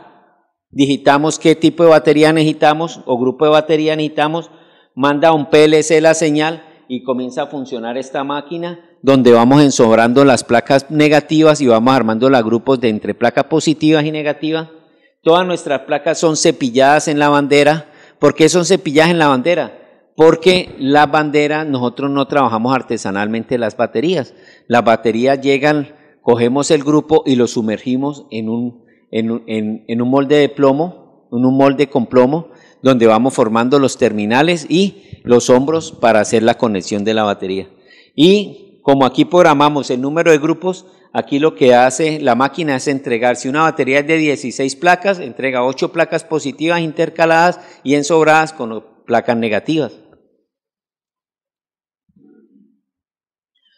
digitamos qué tipo de batería necesitamos o grupo de batería necesitamos, manda un PLC la señal y comienza a funcionar esta máquina donde vamos ensobrando las placas negativas y vamos armando los grupos de entre placas positivas y negativas. Todas nuestras placas son cepilladas en la bandera. ¿Por qué son cepilladas en la bandera? Porque las banderas, nosotros no trabajamos artesanalmente las baterías. Las baterías llegan, cogemos el grupo y lo sumergimos en un molde de plomo, en un molde con plomo, donde vamos formando los terminales y los hombros para hacer la conexión de la batería. Y como aquí programamos el número de grupos, aquí lo que hace la máquina es entregar, si una batería es de 16 placas, entrega 8 placas positivas intercaladas y ensobradas con placas negativas.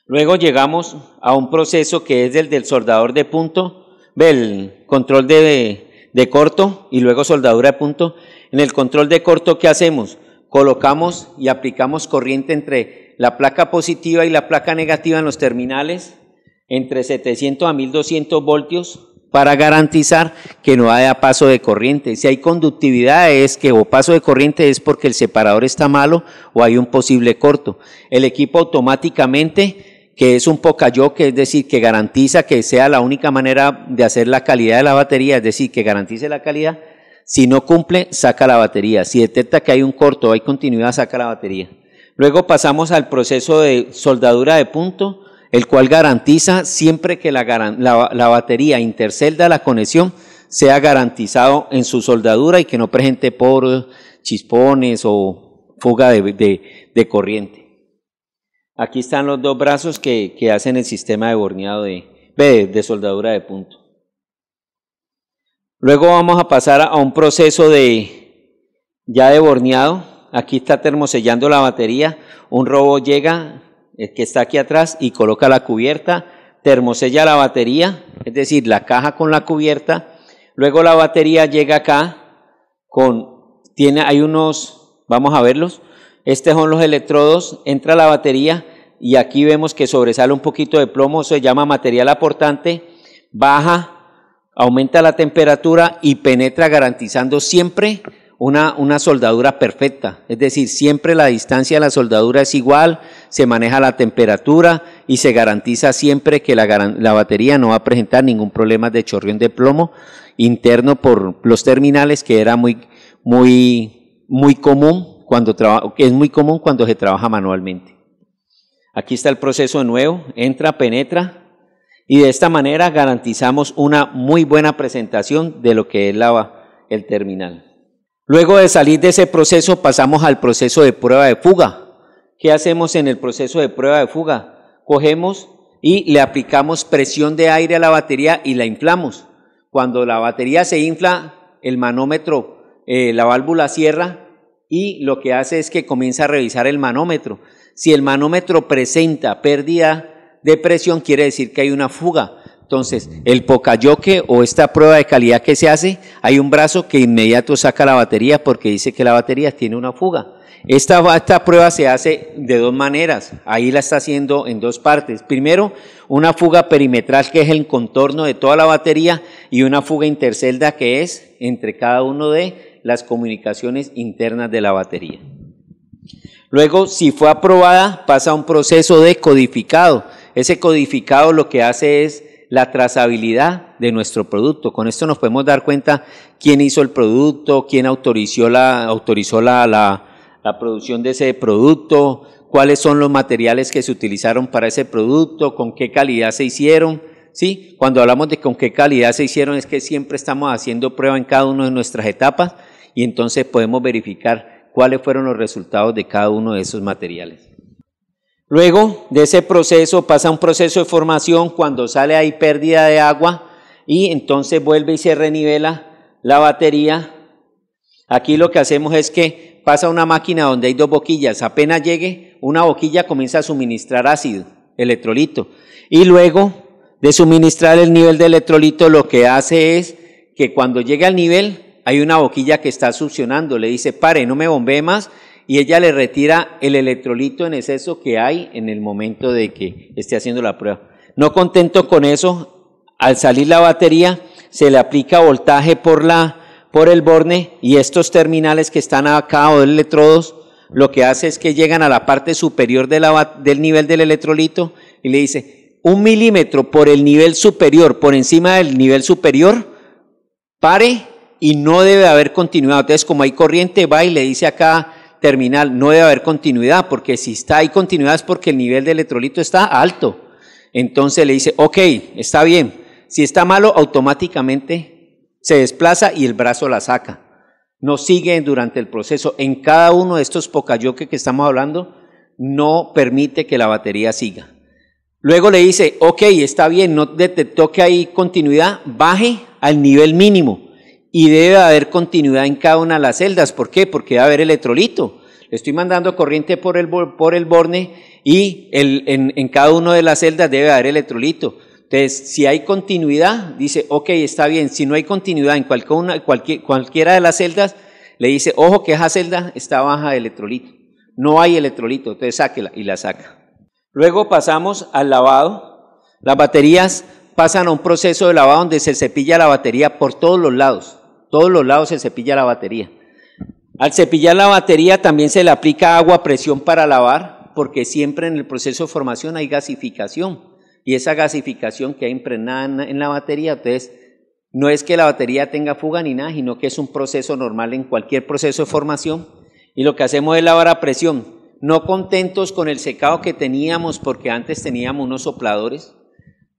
Luego llegamos a un proceso que es el del soldador de punto, el control de corto y luego soldadura de punto. En el control de corto, ¿qué hacemos? Colocamos y aplicamos corriente entre la placa positiva y la placa negativa en los terminales, entre 700 a 1200 voltios, para garantizar que no haya paso de corriente. Si hay conductividad o paso de corriente es porque el separador está malo o hay un posible corto. El equipo automáticamente, que es un poca-yoke, es decir, que garantiza que sea la única manera de hacer la calidad de la batería, es decir, que garantice la calidad. Si no cumple, saca la batería. Si detecta que hay un corto o hay continuidad, saca la batería. Luego pasamos al proceso de soldadura de punto, el cual garantiza siempre que la batería intercelda la conexión sea garantizado en su soldadura y que no presente poros, chispones o fuga de corriente. Aquí están los dos brazos que hacen el sistema de borneado de soldadura de punto. Luego vamos a pasar a un proceso ya de borneado. Aquí está termosellando la batería. Un robot llega, el que está aquí atrás, y coloca la cubierta, termosella la batería, es decir, la caja con la cubierta. Luego la batería llega acá hay unos, vamos a verlos. Estos son los electrodos, entra la batería y aquí vemos que sobresale un poquito de plomo, se llama material aportante, baja, aumenta la temperatura y penetra garantizando siempre una soldadura perfecta, es decir, siempre la distancia de la soldadura es igual, se maneja la temperatura y se garantiza siempre que la batería no va a presentar ningún problema de chorrión de plomo interno por los terminales, que era muy común cuando se trabaja manualmente. Aquí está el proceso de nuevo, entra, penetra y de esta manera garantizamos una muy buena presentación de lo que es el terminal. Luego de salir de ese proceso pasamos al proceso de prueba de fuga. ¿Qué hacemos en el proceso de prueba de fuga? Cogemos y le aplicamos presión de aire a la batería y la inflamos. Cuando la batería se infla, el manómetro, la válvula cierra y lo que hace es que comienza a revisar el manómetro. Si el manómetro presenta pérdida de presión, quiere decir que hay una fuga. Entonces, el poca-yoke o esta prueba de calidad que se hace, hay un brazo que inmediato saca la batería porque dice que la batería tiene una fuga. Esta prueba se hace de dos maneras, ahí la está haciendo en dos partes. Primero, una fuga perimetral que es el contorno de toda la batería y una fuga intercelda que es entre cada uno de las comunicaciones internas de la batería. Luego, si fue aprobada, pasa a un proceso de codificado. Ese codificado lo que hace es la trazabilidad de nuestro producto. Con esto nos podemos dar cuenta quién hizo el producto, quién autorizó la producción de ese producto, cuáles son los materiales que se utilizaron para ese producto, con qué calidad se hicieron. ¿Sí? Cuando hablamos de con qué calidad se hicieron es que siempre estamos haciendo prueba en cada una de nuestras etapas y entonces podemos verificar cuáles fueron los resultados de cada uno de esos materiales. Luego de ese proceso pasa un proceso de formación cuando sale ahí pérdida de agua y entonces vuelve y se renivela la batería. Aquí lo que hacemos es que pasa una máquina donde hay dos boquillas, apenas llegue una boquilla comienza a suministrar ácido, electrolito, y luego de suministrar el nivel de electrolito lo que hace es que cuando llega al nivel hay una boquilla que está succionando, le dice pare, no me bombee más, y ella le retira el electrolito en exceso que hay en el momento de que esté haciendo la prueba. No contento con eso, al salir la batería se le aplica voltaje por el borne y estos terminales que están acá o electrodos lo que hace es que llegan a la parte superior del nivel del electrolito y le dice 1 milímetro por el nivel superior, por encima del nivel superior, pare y no debe haber continuidad. Entonces, como hay corriente, va y le dice a cada terminal, no debe haber continuidad, porque si hay continuidad es porque el nivel de electrolito está alto. Entonces le dice, ok, está bien. Si está malo, automáticamente se desplaza y el brazo la saca. No sigue durante el proceso. En cada uno de estos pocayoke que estamos hablando, no permite que la batería siga. Luego le dice, ok, está bien, no detectó que hay continuidad, baje al nivel mínimo y debe haber continuidad en cada una de las celdas. ¿Por qué? Porque debe haber electrolito. Le estoy mandando corriente por el borne y en cada una de las celdas debe haber electrolito. Entonces, si hay continuidad, dice, ok, está bien. Si no hay continuidad en cualquiera de las celdas, le dice, ojo que esa celda está baja de electrolito. No hay electrolito, entonces sáquela y la saca. Luego pasamos al lavado. Las baterías pasan a un proceso de lavado donde se cepilla la batería por todos los lados se cepilla la batería. Al cepillar la batería también se le aplica agua a presión para lavar, porque siempre en el proceso de formación hay gasificación, y esa gasificación que hay impregnada en la batería, entonces no es que la batería tenga fuga ni nada, sino que es un proceso normal en cualquier proceso de formación, y lo que hacemos es lavar a presión. No contentos con el secado que teníamos, porque antes teníamos unos sopladores,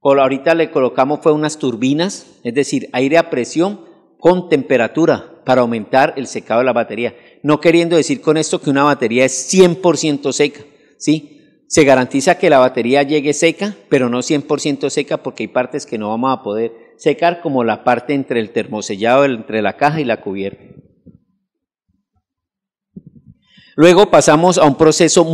ahorita le colocamos fue unas turbinas, es decir, aire a presión con temperatura para aumentar el secado de la batería. No queriendo decir con esto que una batería es 100% seca, ¿sí? Se garantiza que la batería llegue seca, pero no 100% seca porque hay partes que no vamos a poder secar, como la parte entre el termosellado, entre la caja y la cubierta. Luego pasamos a un proceso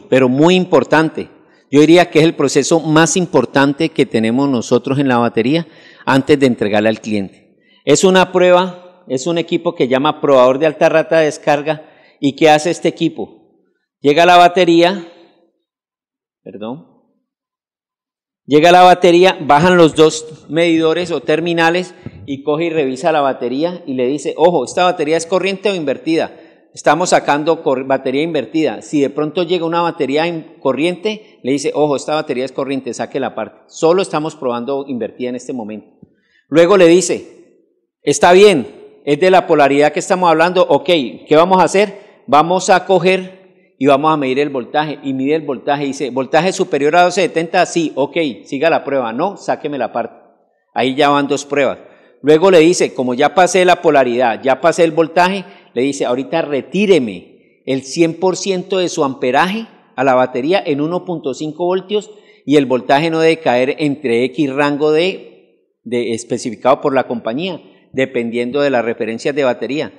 pero muy importante. Yo diría que es el proceso más importante que tenemos nosotros en la batería antes de entregarla al cliente. Es una prueba, es un equipo que llama probador de alta rata de descarga. ¿Y qué hace este equipo? Llega la batería, bajan los dos medidores o terminales y coge y revisa la batería y le dice, ojo, ¿esta batería es corriente o invertida? Estamos sacando batería invertida. Si de pronto llega una batería corriente, le dice, ojo, esta batería es corriente, saque la parte. Solo estamos probando invertida en este momento. Luego le dice, está bien, es de la polaridad que estamos hablando, ok, ¿qué vamos a hacer? Vamos a coger y vamos a medir el voltaje. Y mide el voltaje y dice, ¿voltaje superior a 1270? Sí, ok, siga la prueba. No, sáqueme la parte. Ahí ya van dos pruebas. Luego le dice, como ya pasé la polaridad, ya pasé el voltaje, le dice, ahorita retíreme el 100% de su amperaje a la batería en 1.5 voltios y el voltaje no debe caer entre X rango de especificado por la compañía, dependiendo de las referencias de batería.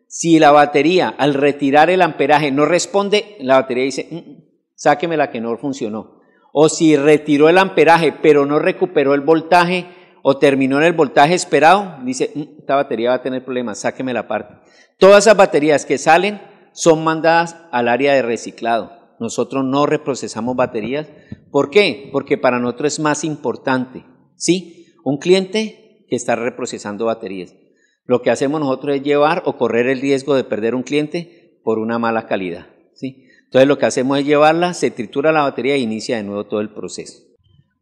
Si la batería al retirar el amperaje no responde, la batería dice, sáqueme la que no funcionó. O si retiró el amperaje pero no recuperó el voltaje o terminó en el voltaje esperado, dice, esta batería va a tener problemas, sáqueme la parte. Todas esas baterías que salen son mandadas al área de reciclado. Nosotros no reprocesamos baterías. ¿Por qué? Porque para nosotros es más importante, ¿sí? Un cliente que está reprocesando baterías. Lo que hacemos nosotros es llevar o correr el riesgo de perder un cliente por una mala calidad, ¿sí? Entonces lo que hacemos es llevarla, se tritura la batería e inicia de nuevo todo el proceso.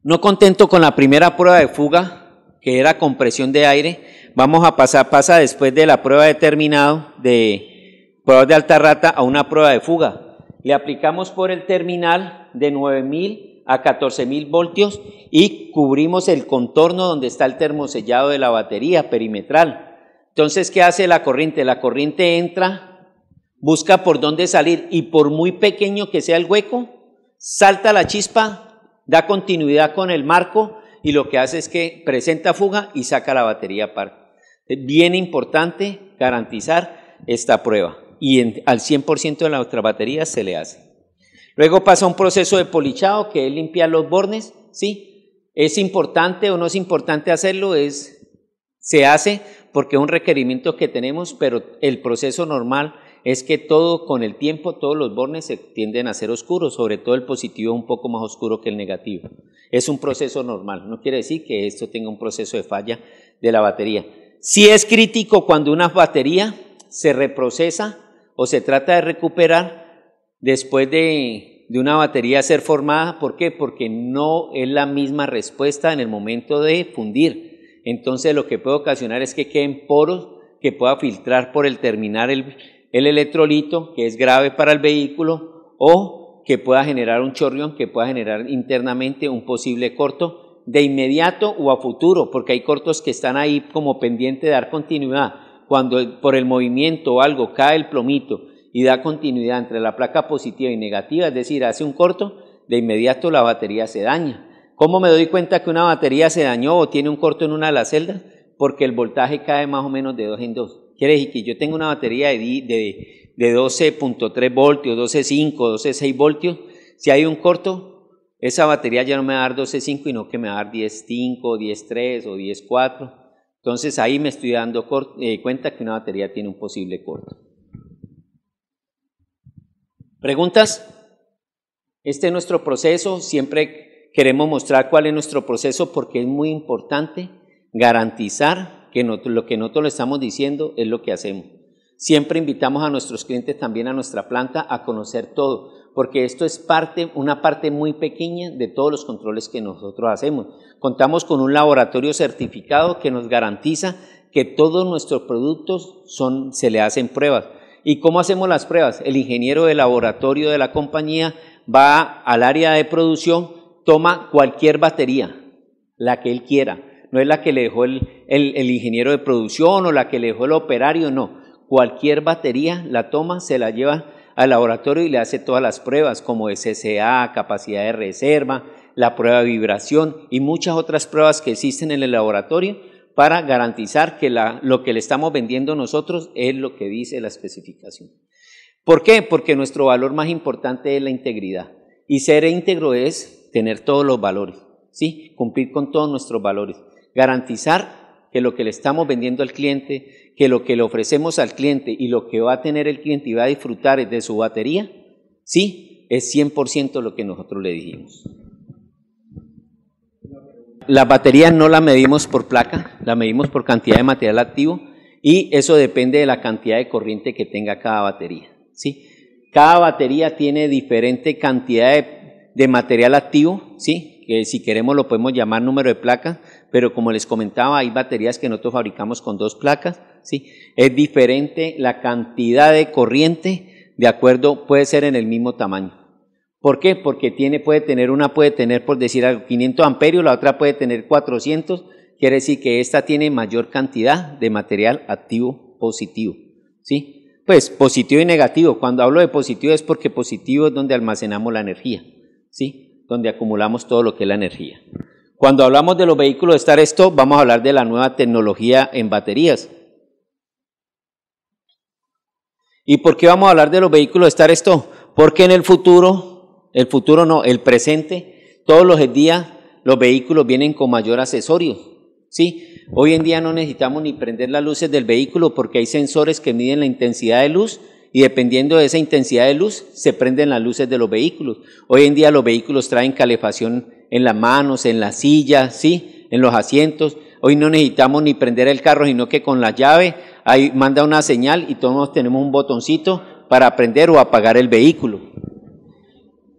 No contento con la primera prueba de fuga, que era compresión de aire, vamos a pasa después de la prueba de terminado, de pruebas de alta rata, a una prueba de fuga. Le aplicamos por el terminal de 9.000 a 14.000 voltios y cubrimos el contorno donde está el termosellado de la batería perimetral. Entonces, ¿qué hace la corriente? La corriente entra, busca por dónde salir y por muy pequeño que sea el hueco, salta la chispa, da continuidad con el marco y lo que hace es que presenta fuga y saca la batería aparte. Es bien importante garantizar esta prueba y al 100% de nuestras baterías se le hace. Luego pasa un proceso de polichado que es limpiar los bornes, ¿sí? ¿Es importante o no es importante hacerlo? Se hace porque es un requerimiento que tenemos, pero el proceso normal es que todo con el tiempo, todos los bornes se tienden a ser oscuros, sobre todo el positivo un poco más oscuro que el negativo. Es un proceso normal, no quiere decir que esto tenga un proceso de falla de la batería. Sí es crítico cuando una batería se reprocesa o se trata de recuperar después de una batería ser formada. ¿Por qué? Porque no es la misma respuesta en el momento de fundir. Entonces lo que puede ocasionar es que queden poros que pueda filtrar por el terminal el electrolito, que es grave para el vehículo, o que pueda generar un chorrión, que pueda generar internamente un posible corto de inmediato o a futuro, porque hay cortos que están ahí como pendiente de dar continuidad. Cuando por el movimiento o algo cae el plomito y da continuidad entre la placa positiva y negativa, es decir, hace un corto, de inmediato la batería se daña. ¿Cómo me doy cuenta que una batería se dañó o tiene un corto en una de las celdas? Porque el voltaje cae más o menos de 2 en 2. Quiere decir que yo tengo una batería de 12.3 voltios, 12.5, 12.6 voltios. Si hay un corto, esa batería ya no me va a dar 12.5, sino que me va a dar 10.5, 10.3 o 10.4. Entonces ahí me estoy dando cuenta que una batería tiene un posible corto. ¿Preguntas? Este es nuestro proceso. Siempre queremos mostrar cuál es nuestro proceso porque es muy importante garantizar que lo que nosotros le estamos diciendo es lo que hacemos. Siempre invitamos a nuestros clientes también a nuestra planta a conocer todo, porque esto es una parte muy pequeña de todos los controles que nosotros hacemos. Contamos con un laboratorio certificado que nos garantiza que todos nuestros productos se le hacen pruebas. ¿Y cómo hacemos las pruebas? El ingeniero de laboratorio de la compañía va al área de producción, toma cualquier batería, la que él quiera. No es la que le dejó el ingeniero de producción o la que le dejó el operario, no. Cualquier batería la toma, se la lleva al laboratorio y le hace todas las pruebas como SSA, capacidad de reserva, la prueba de vibración y muchas otras pruebas que existen en el laboratorio para garantizar que lo que le estamos vendiendo nosotros es lo que dice la especificación. ¿Por qué? Porque nuestro valor más importante es la integridad y ser íntegro es tener todos los valores, ¿sí? Cumplir con todos nuestros valores. Garantizar que lo que le estamos vendiendo al cliente, que lo que le ofrecemos al cliente y lo que va a tener el cliente y va a disfrutar de su batería, sí, es 100% lo que nosotros le dijimos. Las baterías no las medimos por placa, las medimos por cantidad de material activo y eso depende de la cantidad de corriente que tenga cada batería, ¿sí? Cada batería tiene diferente cantidad de material activo, ¿sí? Que si queremos lo podemos llamar número de placas, pero como les comentaba, hay baterías que nosotros fabricamos con 2 placas, ¿sí? Es diferente la cantidad de corriente, de acuerdo, puede ser en el mismo tamaño. ¿Por qué? Porque una puede tener, por decir algo, 500 amperios, la otra puede tener 400, quiere decir que esta tiene mayor cantidad de material activo positivo, ¿sí? Pues positivo y negativo, cuando hablo de positivo es porque positivo es donde almacenamos la energía, ¿sí? Donde acumulamos todo lo que es la energía. Cuando hablamos de los vehículos Start Stop, vamos a hablar de la nueva tecnología en baterías. ¿Y por qué vamos a hablar de los vehículos Start Stop? Porque en el presente, todos los días los vehículos vienen con mayor accesorio, ¿sí? Hoy en día no necesitamos ni prender las luces del vehículo porque hay sensores que miden la intensidad de luz y dependiendo de esa intensidad de luz se prenden las luces de los vehículos. Hoy en día los vehículos traen calefacción en las manos, en las sillas, ¿sí? En los asientos. Hoy no necesitamos ni prender el carro, sino que con la llave ahí manda una señal y todos tenemos un botoncito para prender o apagar el vehículo.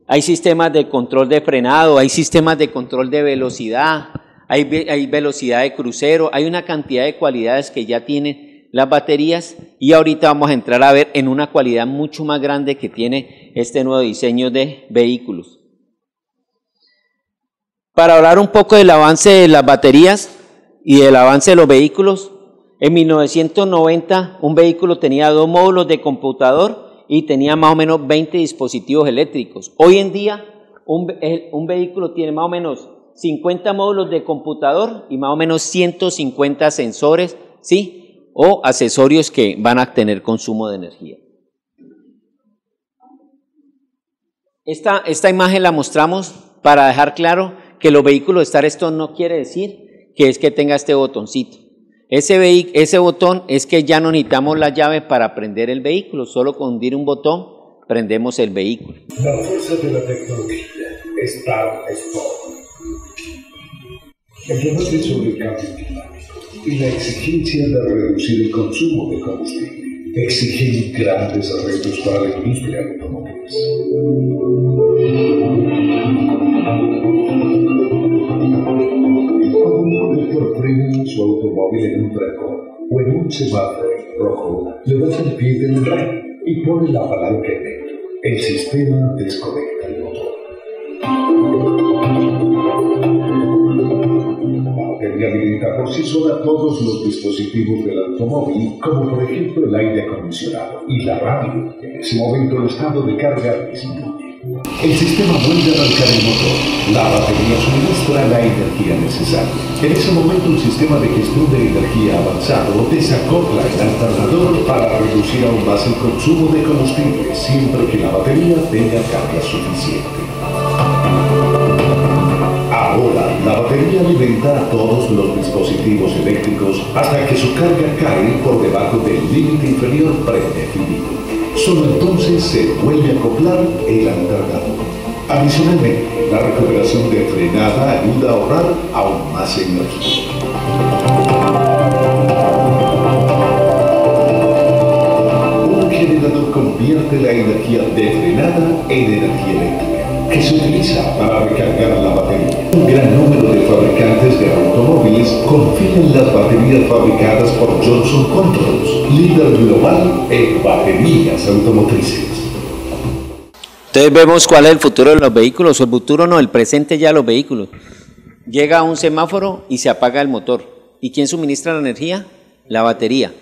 hay sistemas de control de frenado, hay sistemas de control de velocidad, hay velocidad de crucero, hay una cantidad de cualidades que ya tienen las baterías y ahorita vamos a entrar a ver en una cualidad mucho más grande que tiene este nuevo diseño de vehículos. Para hablar un poco del avance de las baterías y del avance de los vehículos, en 1990 un vehículo tenía 2 módulos de computador y tenía más o menos 20 dispositivos eléctricos. Hoy en día un vehículo tiene más o menos 50 módulos de computador y más o menos 150 sensores, ¿sí? O accesorios que van a tener consumo de energía. Esta imagen la mostramos para dejar claro que los vehículos Star Stone no quiere decir que es que tenga este botoncito. Ese botón es que ya no necesitamos la llave para prender el vehículo, solo con hundir un botón prendemos el vehículo. La fuerza de la tecnología, Star Stone. El debate sobre el cambio climático y la exigencia de reducir el consumo de combustible exigen grandes retos para la industria automotriz. Cuando un conductor frena su automóvil en un trancón o en un semáforo rojo, levanta el pie del rey y pone la palanca en negro. El sistema desconecta el motor. La batería alimenta por sí sola todos los dispositivos del automóvil, como por ejemplo el aire acondicionado y la radio. En ese momento el estado de carga disminuye. El sistema vuelve a arrancar el motor. La batería suministra la energía necesaria. En ese momento el sistema de gestión de energía avanzado desacopla el alternador para reducir aún más el consumo de combustible, siempre que la batería tenga carga suficiente. Ahora, la batería alimenta a todos los dispositivos eléctricos hasta que su carga cae por debajo del límite inferior predefinido. Solo entonces se vuelve a acoplar el alternador. Adicionalmente, la recuperación de frenada ayuda a ahorrar aún más energía. Un generador convierte la energía de frenada en energía eléctrica, que se utiliza para recargar la batería. Un gran número de fabricantes de automóviles confían en las baterías fabricadas por Johnson Controls, líder global en baterías automotrices. Entonces vemos cuál es el futuro de los vehículos, o el futuro no, el presente ya de los vehículos. Llega a un semáforo y se apaga el motor. ¿Y quién suministra la energía? La batería.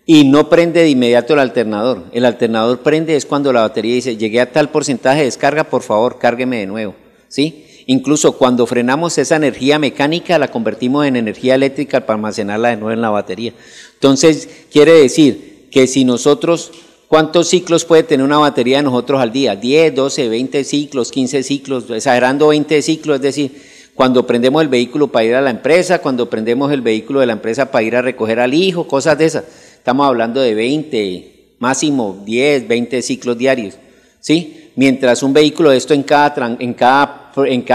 Y no prende de inmediato el alternador. El alternador prende es cuando la batería dice, llegué a tal porcentaje de descarga, por favor, cárgueme de nuevo, ¿sí? Incluso cuando frenamos esa energía mecánica, la convertimos en energía eléctrica para almacenarla de nuevo en la batería. Entonces, quiere decir que si nosotros, ¿cuántos ciclos puede tener una batería de nosotros al día? 10, 12, 20 ciclos, 15 ciclos, exagerando 20 ciclos, es decir, cuando prendemos el vehículo para ir a la empresa, cuando prendemos el vehículo de la empresa para ir a recoger al hijo, cosas de esas. Estamos hablando de 20, máximo 10, 20 ciclos diarios, ¿sí? Mientras un vehículo de esto en cada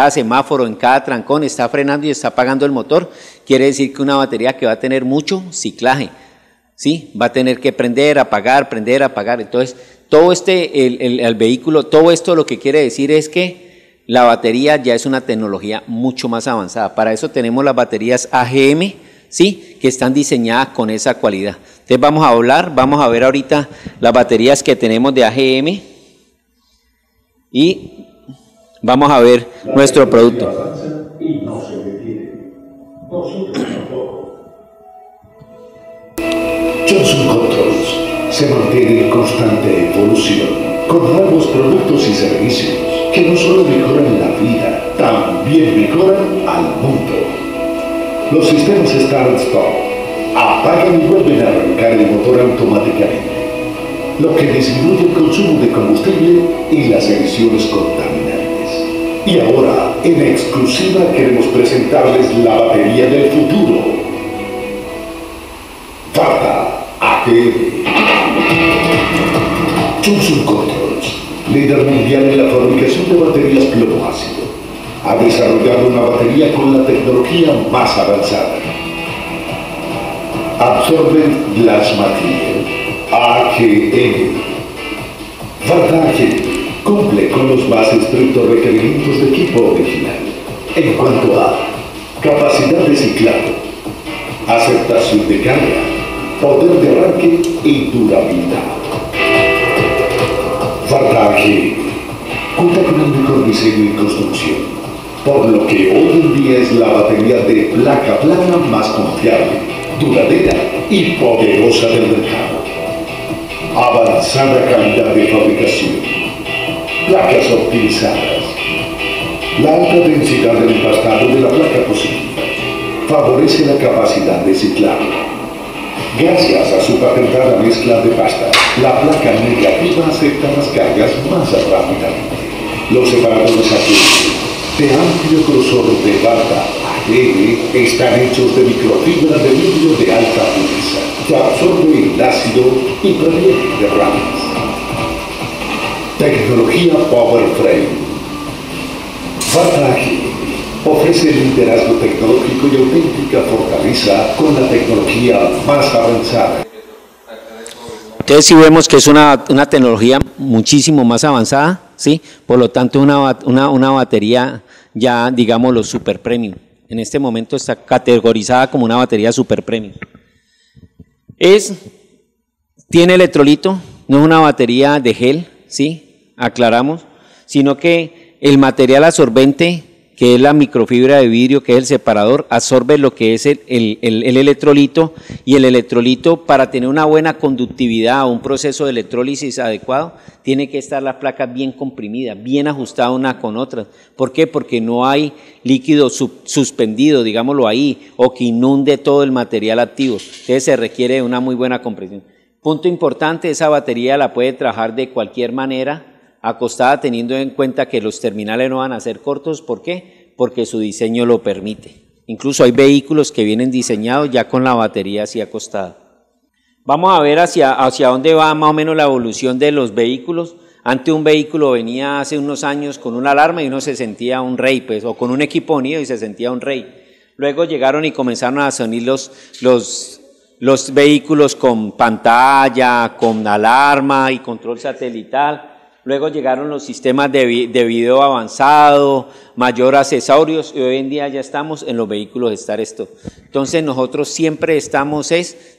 semáforo, en cada trancón está frenando y está apagando el motor, quiere decir que una batería que va a tener mucho ciclaje, ¿sí? Va a tener que prender, apagar. Entonces, todo el vehículo, todo esto lo que quiere decir es que la batería ya es una tecnología mucho más avanzada. Para eso tenemos las baterías AGM, ¿sí? Que están diseñadas con esa cualidad. Entonces vamos a ver ahorita las baterías que tenemos de AGM y vamos a ver nuestro producto. Johnson Controls se mantiene en constante evolución con nuevos productos y servicios que no solo mejoran la vida, también mejoran al mundo. Los sistemas Star Stone apagan y vuelven a arrancar el motor automáticamente, lo que disminuye el consumo de combustible y las emisiones contaminantes. Y ahora, en exclusiva, queremos presentarles la batería del futuro. Varta AGM. Johnson Controls, líder mundial en la fabricación de baterías plomo ácido, ha desarrollado una batería con la tecnología más avanzada. Absorbent Glass Material, AGM. Varta AGM cumple con los más estrictos requerimientos de equipo original en cuanto a capacidad de ciclado, aceptación de carga, poder de arranque y durabilidad. Varta cuenta con el mejor diseño y construcción, por lo que hoy en día es la batería de placa plana más confiable, duradera y poderosa del mercado. Avanzada calidad de fabricación, placas optimizadas, la alta densidad del empastado de la placa positiva favorece la capacidad de ciclado. Gracias a su patentada mezcla de pastas, la placa negativa acepta las cargas más rápidamente. Los separadores AGM de amplio grosor de Varta AGM están hechos de microfibra de vidrio de alta pureza que absorbe el ácido y previene derrames. Tecnología Power Frame. Varta AGM ofrece el liderazgo tecnológico y auténtica fortaleza con la tecnología más avanzada. Entonces sí vemos que es una tecnología muchísimo más avanzada, ¿sí? Por lo tanto una batería ya, digámoslo, super premium. En este momento está categorizada como una batería super premium. Tiene electrolito, no es una batería de gel, ¿sí? Aclaramos, sino que el material absorbente, que es la microfibra de vidrio, que es el separador, absorbe lo que es el electrolito, y el electrolito, para tener una buena conductividad o un proceso de electrólisis adecuado, tiene que estar la placa bien comprimida, bien ajustada una con otra. ¿Por qué? Porque no hay líquido suspendido, digámoslo ahí, o que inunde todo el material activo. Entonces se requiere una muy buena compresión. Punto importante, esa batería la puede trabajar de cualquier manera, acostada, teniendo en cuenta que los terminales no van a ser cortos. ¿Por qué? Porque su diseño lo permite. Incluso hay vehículos que vienen diseñados ya con la batería así acostada. Vamos a ver hacia dónde va más o menos la evolución de los vehículos. Antes un vehículo venía hace unos años con una alarma y uno se sentía un rey, pues, o con un equipo unido y se sentía un rey. Luego llegaron y comenzaron a sonar los vehículos con pantalla, con alarma y control satelital. Luego llegaron los sistemas de video avanzado, mayor accesorios, y hoy en día ya estamos en los vehículos Star Stop. Entonces nosotros siempre estamos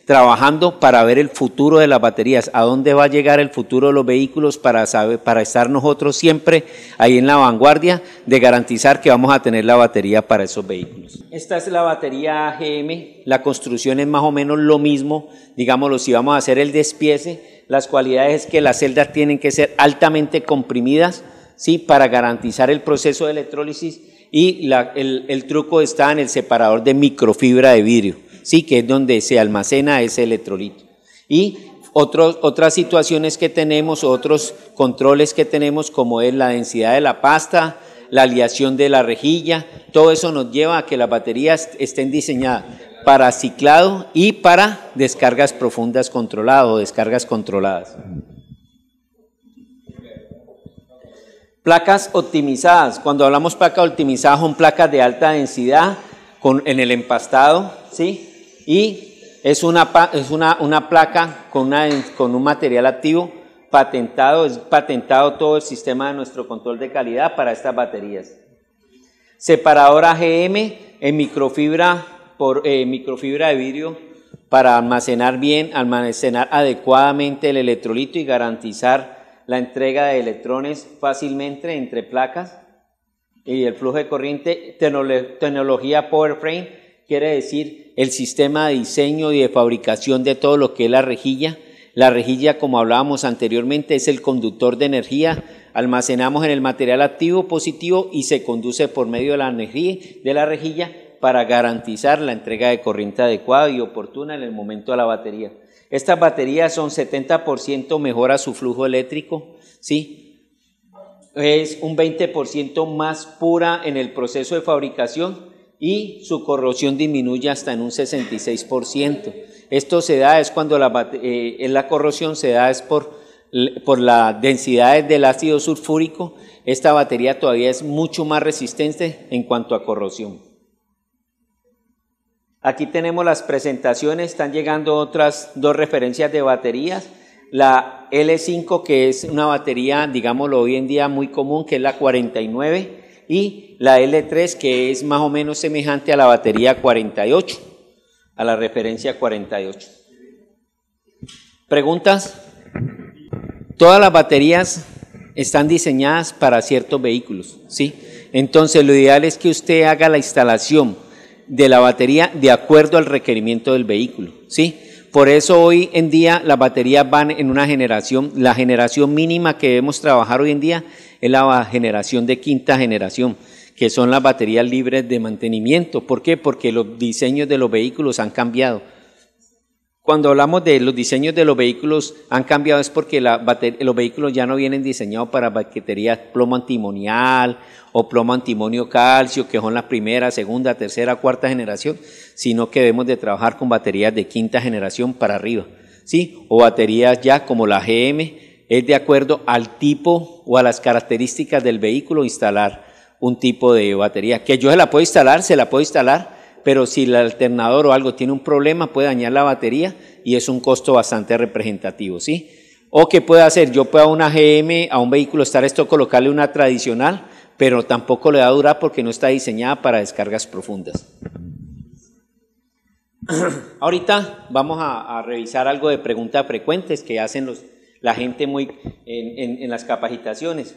trabajando para ver el futuro de las baterías, a dónde va a llegar el futuro de los vehículos, para estar nosotros siempre ahí en la vanguardia de garantizar que vamos a tener la batería para esos vehículos. Esta es la batería AGM, la construcción es más o menos lo mismo, digámoslo, si vamos a hacer el despiece. Las cualidades es que las celdas tienen que ser altamente comprimidas, ¿sí? Para garantizar el proceso de electrólisis, y el truco está en el separador de microfibra de vidrio, ¿sí? Que es donde se almacena ese electrolito. Y otras situaciones que tenemos, otros controles que tenemos, como es la densidad de la pasta, la aleación de la rejilla, todo eso nos lleva a que las baterías estén diseñadas para ciclado y para descargas profundas controladas o descargas controladas. Placas optimizadas. Cuando hablamos placas optimizadas, son placas de alta densidad en el empastado, ¿sí? Y es una placa con un material activo patentado, es patentado todo el sistema de nuestro control de calidad para estas baterías. Separador AGM en microfibra de vidrio para almacenar adecuadamente el electrolito y garantizar la entrega de electrones fácilmente entre placas y el flujo de corriente. Tecnología Power Frame quiere decir el sistema de diseño y de fabricación de todo lo que es la rejilla. La rejilla, como hablábamos anteriormente, es el conductor de energía. Almacenamos en el material activo positivo y se conduce por medio de la energía de la rejilla para garantizar la entrega de corriente adecuada y oportuna en el momento de la batería. Estas baterías son 70% mejora su flujo eléctrico, ¿sí? Es un 20% más pura en el proceso de fabricación y su corrosión disminuye hasta en un 66%. Esto se da es cuando la corrosión se da es por la densidad del ácido sulfúrico. Esta batería todavía es mucho más resistente en cuanto a corrosión. Aquí tenemos las presentaciones, están llegando otras dos referencias de baterías. la L5, que es una batería, digámoslo hoy en día muy común, que es la 49, y la L3, que es más o menos semejante a la batería 48, a la referencia 48. ¿Preguntas? Todas las baterías están diseñadas para ciertos vehículos, ¿sí? Entonces lo ideal es que usted haga la instalación de la batería de acuerdo al requerimiento del vehículo, ¿sí? Por eso hoy en día las baterías van en una generación, la generación mínima que debemos trabajar hoy en día es la generación de quinta generación, que son las baterías libres de mantenimiento. ¿Por qué? Porque los diseños de los vehículos han cambiado. Cuando hablamos de los diseños de los vehículos han cambiado es porque los vehículos ya no vienen diseñados para baterías plomo antimonial o plomo antimonio calcio, que son la primera, segunda, tercera, cuarta generación, sino que debemos de trabajar con baterías de quinta generación para arriba, ¿sí? O baterías ya como la GM, es de acuerdo al tipo o a las características del vehículo instalar un tipo de batería, que yo se la puedo instalar, pero si el alternador o algo tiene un problema puede dañar la batería y es un costo bastante representativo, ¿sí? O que puede hacer, yo puedo a una GM, a un vehículo colocarle una tradicional, pero tampoco le va a durar porque no está diseñada para descargas profundas. Ahorita vamos a revisar algo de preguntas frecuentes que hacen la gente en las capacitaciones.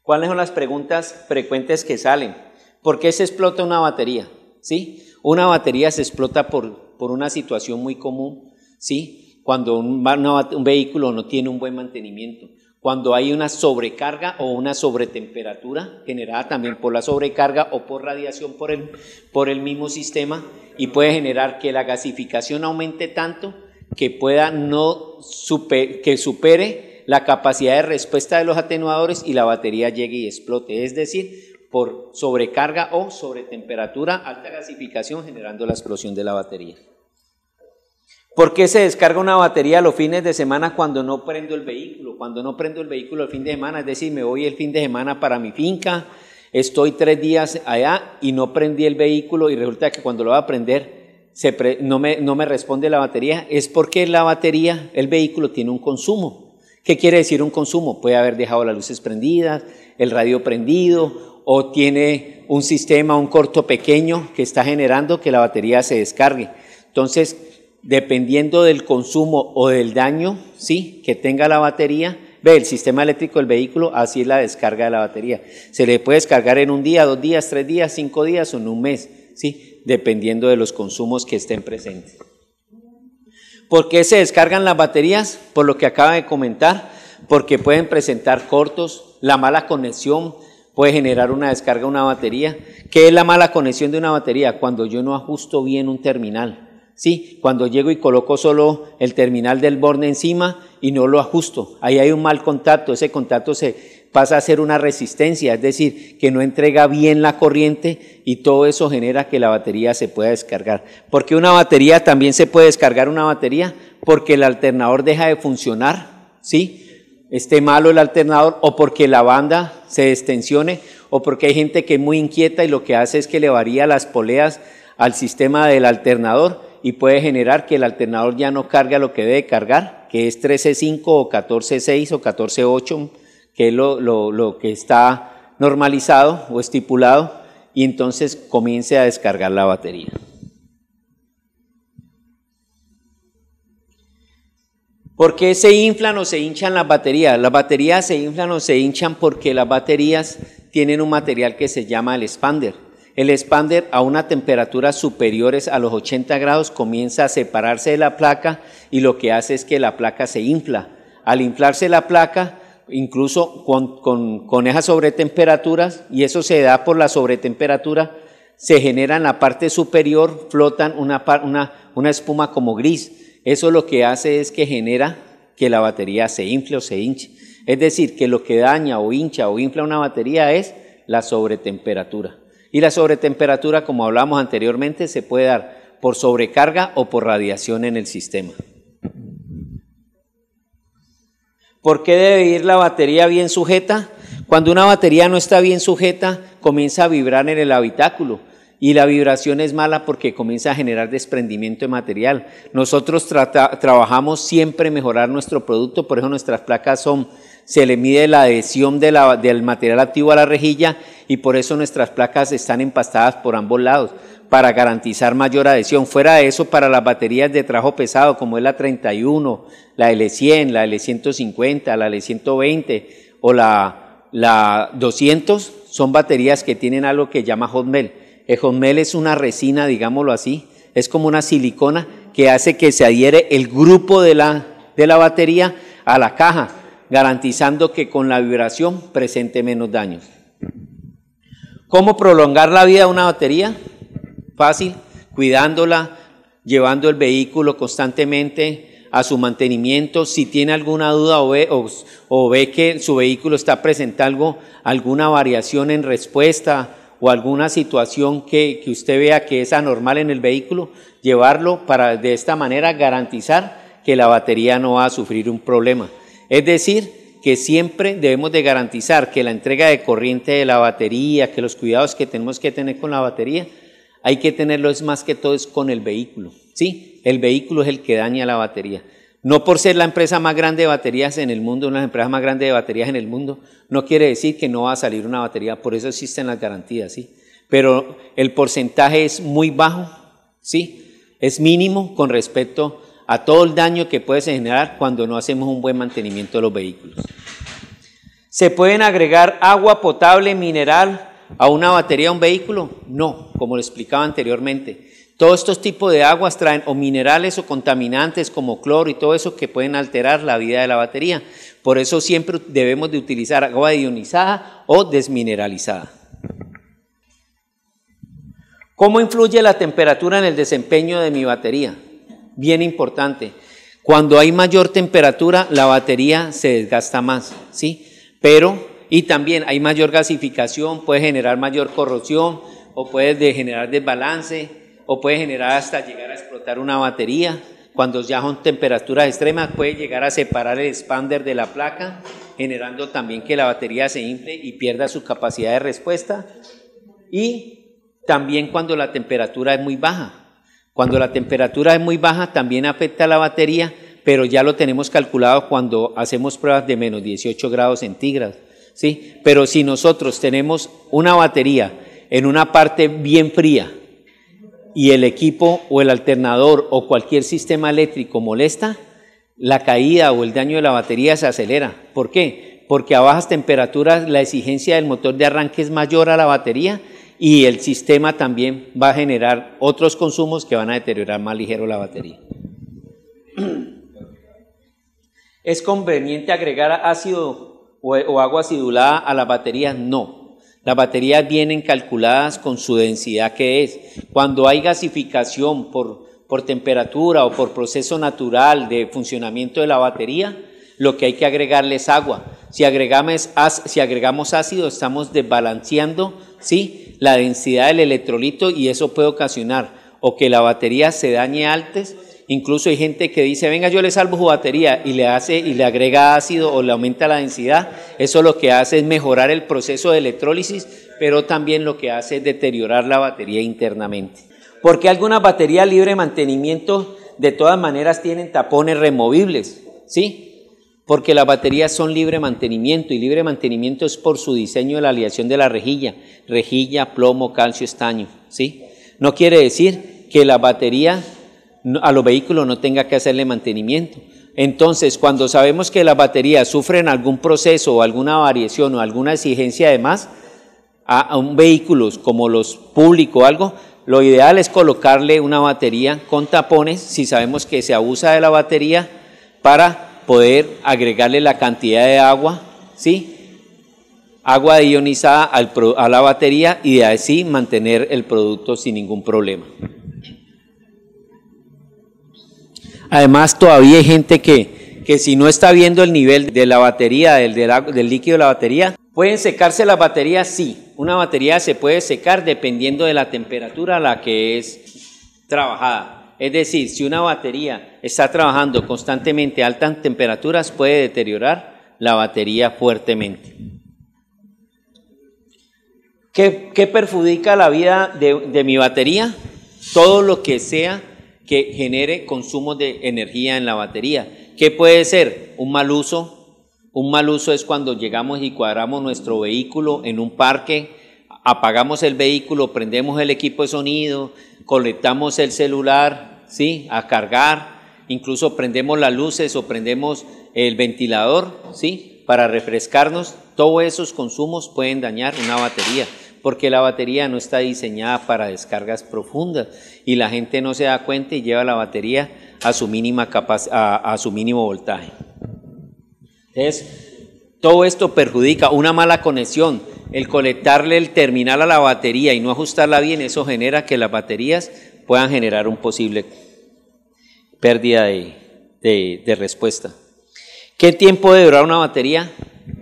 ¿Cuáles son las preguntas frecuentes que salen? ¿Por qué se explota una batería? ¿Sí? Una batería se explota por una situación muy común, ¿sí? Cuando un vehículo no tiene un buen mantenimiento, cuando hay una sobrecarga o una sobretemperatura generada también por la sobrecarga o por radiación por el mismo sistema, y puede generar que la gasificación aumente tanto que pueda que supere la capacidad de respuesta de los atenuadores y la batería llegue y explote, es decir, por sobrecarga o sobretemperatura, alta gasificación, generando la explosión de la batería. ¿Por qué se descarga una batería los fines de semana cuando no prendo el vehículo? Cuando no prendo el vehículo el fin de semana, es decir, me voy el fin de semana para mi finca, estoy 3 días allá y no prendí el vehículo y resulta que cuando lo voy a prender no me responde la batería, es porque la batería, el vehículo tiene un consumo. ¿Qué quiere decir un consumo? Puede haber dejado las luces prendidas, el radio prendido, o tiene un sistema, un corto pequeño que está generando que la batería se descargue. Entonces, dependiendo del consumo o del daño, ¿sí?, que tenga la batería, el sistema eléctrico del vehículo, así es la descarga de la batería. Se le puede descargar en un día, 2 días, 3 días, 5 días o en un mes, ¿sí?, dependiendo de los consumos que estén presentes. ¿Por qué se descargan las baterías? Por lo que acaba de comentar, porque pueden presentar cortos, la mala conexión puede generar una descarga de una batería. ¿Qué es la mala conexión de una batería? Cuando yo no ajusto bien un terminal, ¿sí? Cuando llego y coloco solo el terminal del borde encima y no lo ajusto, ahí hay un mal contacto, ese contacto se pasa a ser una resistencia, es decir, que no entrega bien la corriente y todo eso genera que la batería se pueda descargar. ¿Por qué una batería también se puede descargar una batería? Porque el alternador deja de funcionar, ¿sí?, esté malo el alternador, o porque la banda se destensione, o porque hay gente que es muy inquieta y lo que hace es que le varía las poleas al sistema del alternador y puede generar que el alternador ya no carga lo que debe cargar, que es 13.5 o 14.6 o 14.8, que es lo que está normalizado o estipulado, y entonces comience a descargar la batería. ¿Por qué se inflan o se hinchan las baterías? Las baterías se inflan o se hinchan porque las baterías tienen un material que se llama el expander. El expander a una temperatura superiores a los 80 grados comienza a separarse de la placa y lo que hace es que la placa se infla. Al inflarse la placa, incluso con esas sobretemperaturas, y eso se da por la sobretemperatura, se genera en la parte superior, flotan una espuma como gris. Eso lo que hace es que genera que la batería se infle o se hinche. Es decir, que lo que daña o hincha o infla una batería es la sobretemperatura. Y la sobretemperatura, como hablamos anteriormente, se puede dar por sobrecarga o por radiación en el sistema. ¿Por qué debe ir la batería bien sujeta? Cuando una batería no está bien sujeta, comienza a vibrar en el habitáculo Y la vibración es mala porque comienza a generar desprendimiento de material. Nosotros trabajamos siempre mejorar nuestro producto, por eso nuestras placas se le mide la adhesión del material activo a la rejilla y por eso nuestras placas están empastadas por ambos lados, para garantizar mayor adhesión. Fuera de eso, para las baterías de trabajo pesado, como es la 31, la L100, la L150, la L120 o la 200, son baterías que tienen algo que llama hot melt. El hot melt es una resina, digámoslo así, es como una silicona que hace que se adhiere el grupo de la batería a la caja, garantizando que con la vibración presente menos daños. ¿Cómo prolongar la vida de una batería? Fácil, cuidándola, llevando el vehículo constantemente a su mantenimiento. Si tiene alguna duda o ve que su vehículo está presentando alguna variación en respuesta o alguna situación que usted vea que es anormal en el vehículo, llevarlo para de esta manera garantizar que la batería no va a sufrir un problema. Es decir, que siempre debemos de garantizar que la entrega de corriente de la batería, que los cuidados que tenemos que tener con la batería, hay que tenerlo es más que todo es con el vehículo, ¿sí? El vehículo es el que daña la batería. No por ser la empresa más grande de baterías en el mundo, una de las empresas más grandes de baterías en el mundo, no quiere decir que no va a salir una batería, por eso existen las garantías, ¿sí? Pero el porcentaje es muy bajo, ¿sí? Es mínimo con respecto a todo el daño que puede generar cuando no hacemos un buen mantenimiento de los vehículos. ¿Se pueden agregar agua potable, mineral a una batería de un vehículo? No, como lo explicaba anteriormente. Todos estos tipos de aguas traen o minerales o contaminantes como cloro y todo eso que pueden alterar la vida de la batería. Por eso siempre debemos de utilizar agua ionizada o desmineralizada. ¿Cómo influye la temperatura en el desempeño de mi batería? Bien importante. Cuando hay mayor temperatura, la batería se desgasta más, ¿sí? Y también hay mayor gasificación, puede generar mayor corrosión o puede generar desbalance o puede generar hasta llegar a explotar una batería. Cuando ya son temperaturas extremas puede llegar a separar el expander de la placa, generando también que la batería se infle y pierda su capacidad de respuesta. Y también cuando la temperatura es muy baja. Cuando la temperatura es muy baja también afecta a la batería, pero ya lo tenemos calculado cuando hacemos pruebas de menos 18 grados centígrados, ¿sí? Pero si nosotros tenemos una batería en una parte bien fría y el equipo o el alternador o cualquier sistema eléctrico molesta, la caída o el daño de la batería se acelera. ¿Por qué? Porque a bajas temperaturas la exigencia del motor de arranque es mayor a la batería y el sistema también va a generar otros consumos que van a deteriorar más ligero la batería. ¿Es conveniente agregar ácido o agua acidulada a las baterías? No. Las baterías vienen calculadas con su densidad que es. Cuando hay gasificación por temperatura o por proceso natural de funcionamiento de la batería, lo que hay que agregarle es agua. Si agregamos ácido, estamos desbalanceando, ¿sí?, la densidad del electrolito y eso puede ocasionar o que la batería se dañe antes. Incluso hay gente que dice, venga, yo le salvo su batería y le agrega ácido o le aumenta la densidad. Eso lo que hace es mejorar el proceso de electrólisis, pero también lo que hace es deteriorar la batería internamente. Porque algunas baterías libre de mantenimiento de todas maneras tienen tapones removibles, ¿sí? Porque las baterías son libre mantenimiento y libre mantenimiento es por su diseño de la aleación de la rejilla, plomo, calcio, estaño, ¿sí? No quiere decir que la batería a los vehículos no tenga que hacerle mantenimiento. Entonces, cuando sabemos que las baterías sufren algún proceso o alguna variación o alguna exigencia de más a un vehículo como los públicos o algo, lo ideal es colocarle una batería con tapones si sabemos que se abusa de la batería para poder agregarle la cantidad de agua, ¿sí?, agua ionizada a la batería y de así mantener el producto sin ningún problema. Además, todavía hay gente que si no está viendo el nivel de la batería, del líquido de la batería, ¿pueden secarse las baterías? Sí, una batería se puede secar dependiendo de la temperatura a la que es trabajada. Es decir, si una batería está trabajando constantemente a altas temperaturas, puede deteriorar la batería fuertemente. ¿Qué perjudica la vida de mi batería? Todo lo que sea que genere consumo de energía en la batería. ¿Qué puede ser? Un mal uso. Un mal uso es cuando llegamos y cuadramos nuestro vehículo en un parque, apagamos el vehículo, prendemos el equipo de sonido, conectamos el celular, ¿sí?, a cargar, incluso prendemos las luces o prendemos el ventilador, ¿sí?, para refrescarnos. Todos esos consumos pueden dañar una batería, porque la batería no está diseñada para descargas profundas y la gente no se da cuenta y lleva la batería a su mínimo voltaje. Entonces, todo esto perjudica. Una mala conexión, el conectarle el terminal a la batería y no ajustarla bien, eso genera que las baterías puedan generar un posible pérdida de respuesta. ¿Qué tiempo debe durar una batería?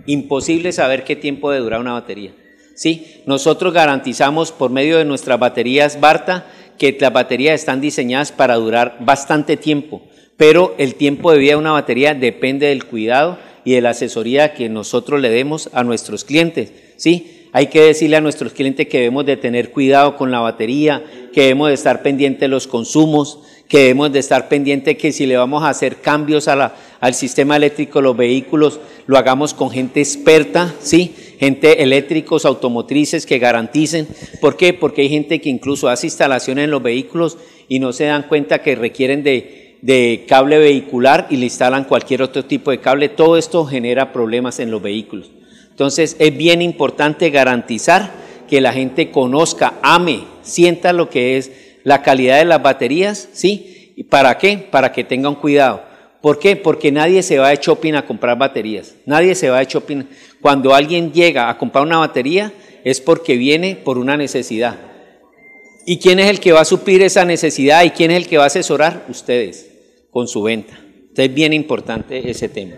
Imposible saber qué tiempo debe durar una batería. ¿Sí? Nosotros garantizamos por medio de nuestras baterías Barta que las baterías están diseñadas para durar bastante tiempo, pero el tiempo de vida de una batería depende del cuidado y de la asesoría que nosotros le demos a nuestros clientes, ¿sí? Hay que decirle a nuestros clientes que debemos de tener cuidado con la batería, que debemos de estar pendientes de los consumos, que debemos de estar pendientes que si le vamos a hacer cambios al sistema eléctrico de los vehículos, lo hagamos con gente experta, ¿sí? Gente eléctricos, automotrices que garanticen. ¿Por qué? Porque hay gente que incluso hace instalaciones en los vehículos y no se dan cuenta que requieren de cable vehicular y le instalan cualquier otro tipo de cable. Todo esto genera problemas en los vehículos. Entonces es bien importante garantizar que la gente conozca, ame, sienta lo que es la calidad de las baterías, ¿sí? ¿Y para qué? Para que tengan cuidado. ¿Por qué? Porque nadie se va de shopping a comprar baterías. Nadie se va de shopping. Cuando alguien llega a comprar una batería es porque viene por una necesidad. ¿Y quién es el que va a suplir esa necesidad? ¿Y quién es el que va a asesorar? Ustedes, con su venta. Entonces es bien importante ese tema.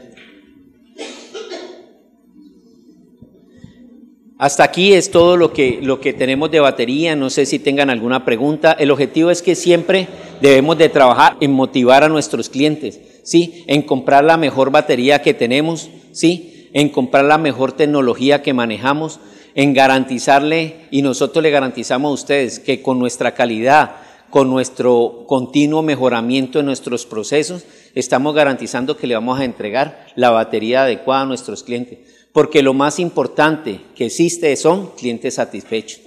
Hasta aquí es todo lo que tenemos de batería. No sé si tengan alguna pregunta. El objetivo es que siempre debemos de trabajar en motivar a nuestros clientes, ¿sí? En comprar la mejor batería que tenemos, ¿sí? En comprar la mejor tecnología que manejamos, en garantizarle, y nosotros le garantizamos a ustedes que con nuestra calidad, con nuestro continuo mejoramiento en nuestros procesos, estamos garantizando que le vamos a entregar la batería adecuada a nuestros clientes. Porque lo más importante que existe son clientes satisfechos,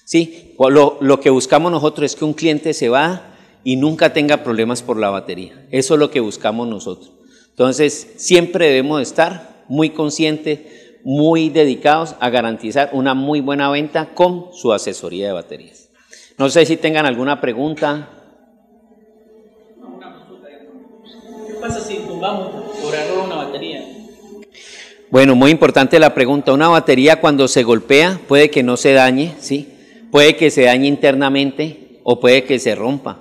¿sí? Lo que buscamos nosotros es que un cliente se va y nunca tenga problemas por la batería. Eso es lo que buscamos nosotros. Entonces, siempre debemos estar muy conscientes, muy dedicados a garantizar una muy buena venta con su asesoría de baterías. No sé si tengan alguna pregunta. Una consulta. ¿Qué pasa si tumbamos por error una batería? Bueno, muy importante la pregunta. Una batería cuando se golpea puede que no se dañe, ¿sí? Puede que se dañe internamente o puede que se rompa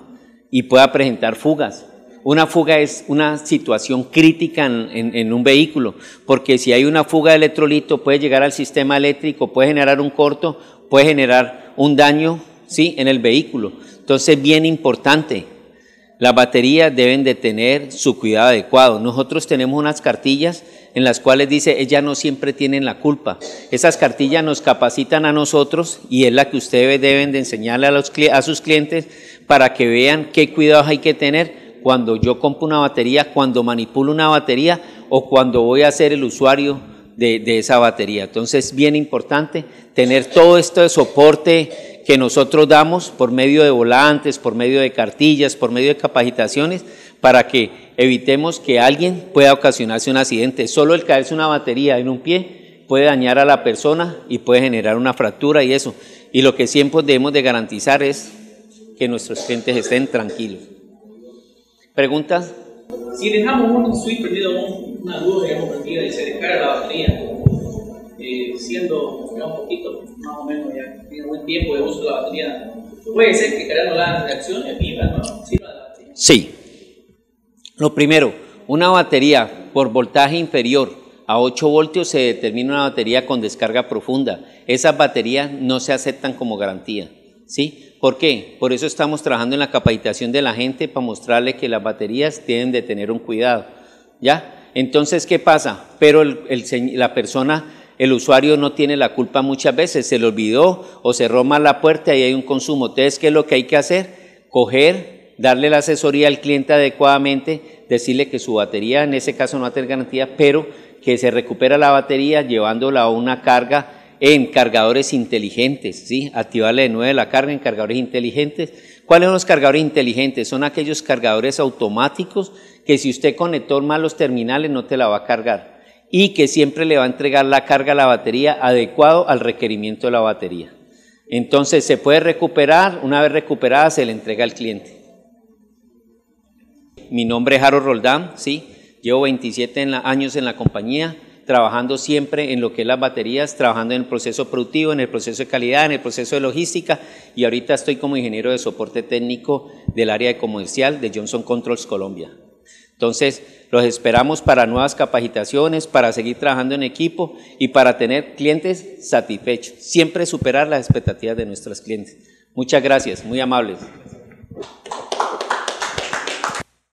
y pueda presentar fugas. Una fuga es una situación crítica en un vehículo, porque si hay una fuga de electrolito puede llegar al sistema eléctrico, puede generar un corto, puede generar un daño, ¿sí?, en el vehículo. Entonces, bien importante, las baterías deben de tener su cuidado adecuado. Nosotros tenemos unas cartillas en las cuales dice, ellas no siempre tienen la culpa. Esas cartillas nos capacitan a nosotros y es la que ustedes deben de enseñarle a sus clientes para que vean qué cuidados hay que tener cuando yo compro una batería, cuando manipulo una batería o cuando voy a ser el usuario de esa batería. Entonces, bien importante tener todo esto de soporte que nosotros damos por medio de volantes, por medio de cartillas, por medio de capacitaciones, para que evitemos que alguien pueda ocasionarse un accidente. Solo el caerse una batería en un pie puede dañar a la persona y puede generar una fractura y eso. Y lo que siempre debemos de garantizar es que nuestros clientes estén tranquilos. ¿Preguntas? Si dejamos un switch prendido, una luz, digamos, prendida y se descarga la batería, siendo ya un poquito más o menos ya tiene buen tiempo de uso de la batería, puede ser que creando la reacción viva, ¿no? Sí. Lo primero, una batería por voltaje inferior a 8 voltios se determina una batería con descarga profunda. Esas baterías no se aceptan como garantía, ¿sí? ¿Por qué? Por eso estamos trabajando en la capacitación de la gente para mostrarle que las baterías tienen de tener un cuidado, ¿ya? Entonces, ¿qué pasa? Pero la persona el usuario no tiene la culpa muchas veces, se le olvidó o cerró mal la puerta y hay un consumo. Entonces, ¿qué es lo que hay que hacer? Coger, darle la asesoría al cliente adecuadamente, decirle que su batería en ese caso no va a tener garantía, pero que se recupera la batería llevándola a una carga en cargadores inteligentes, ¿sí? Activarle de nuevo la carga en cargadores inteligentes. ¿Cuáles son los cargadores inteligentes? Son aquellos cargadores automáticos que si usted conectó mal los terminales no te la va a cargar y que siempre le va a entregar la carga a la batería adecuado al requerimiento de la batería. Entonces se puede recuperar, una vez recuperada se le entrega al cliente. Mi nombre es Harold Roldán, ¿sí? Llevo 27 años en la compañía, trabajando siempre en lo que es las baterías, trabajando en el proceso productivo, en el proceso de calidad, en el proceso de logística, y ahorita estoy como ingeniero de soporte técnico del área de comercial de Johnson Controls Colombia. Entonces, los esperamos para nuevas capacitaciones, para seguir trabajando en equipo y para tener clientes satisfechos, siempre superar las expectativas de nuestros clientes. Muchas gracias, muy amables.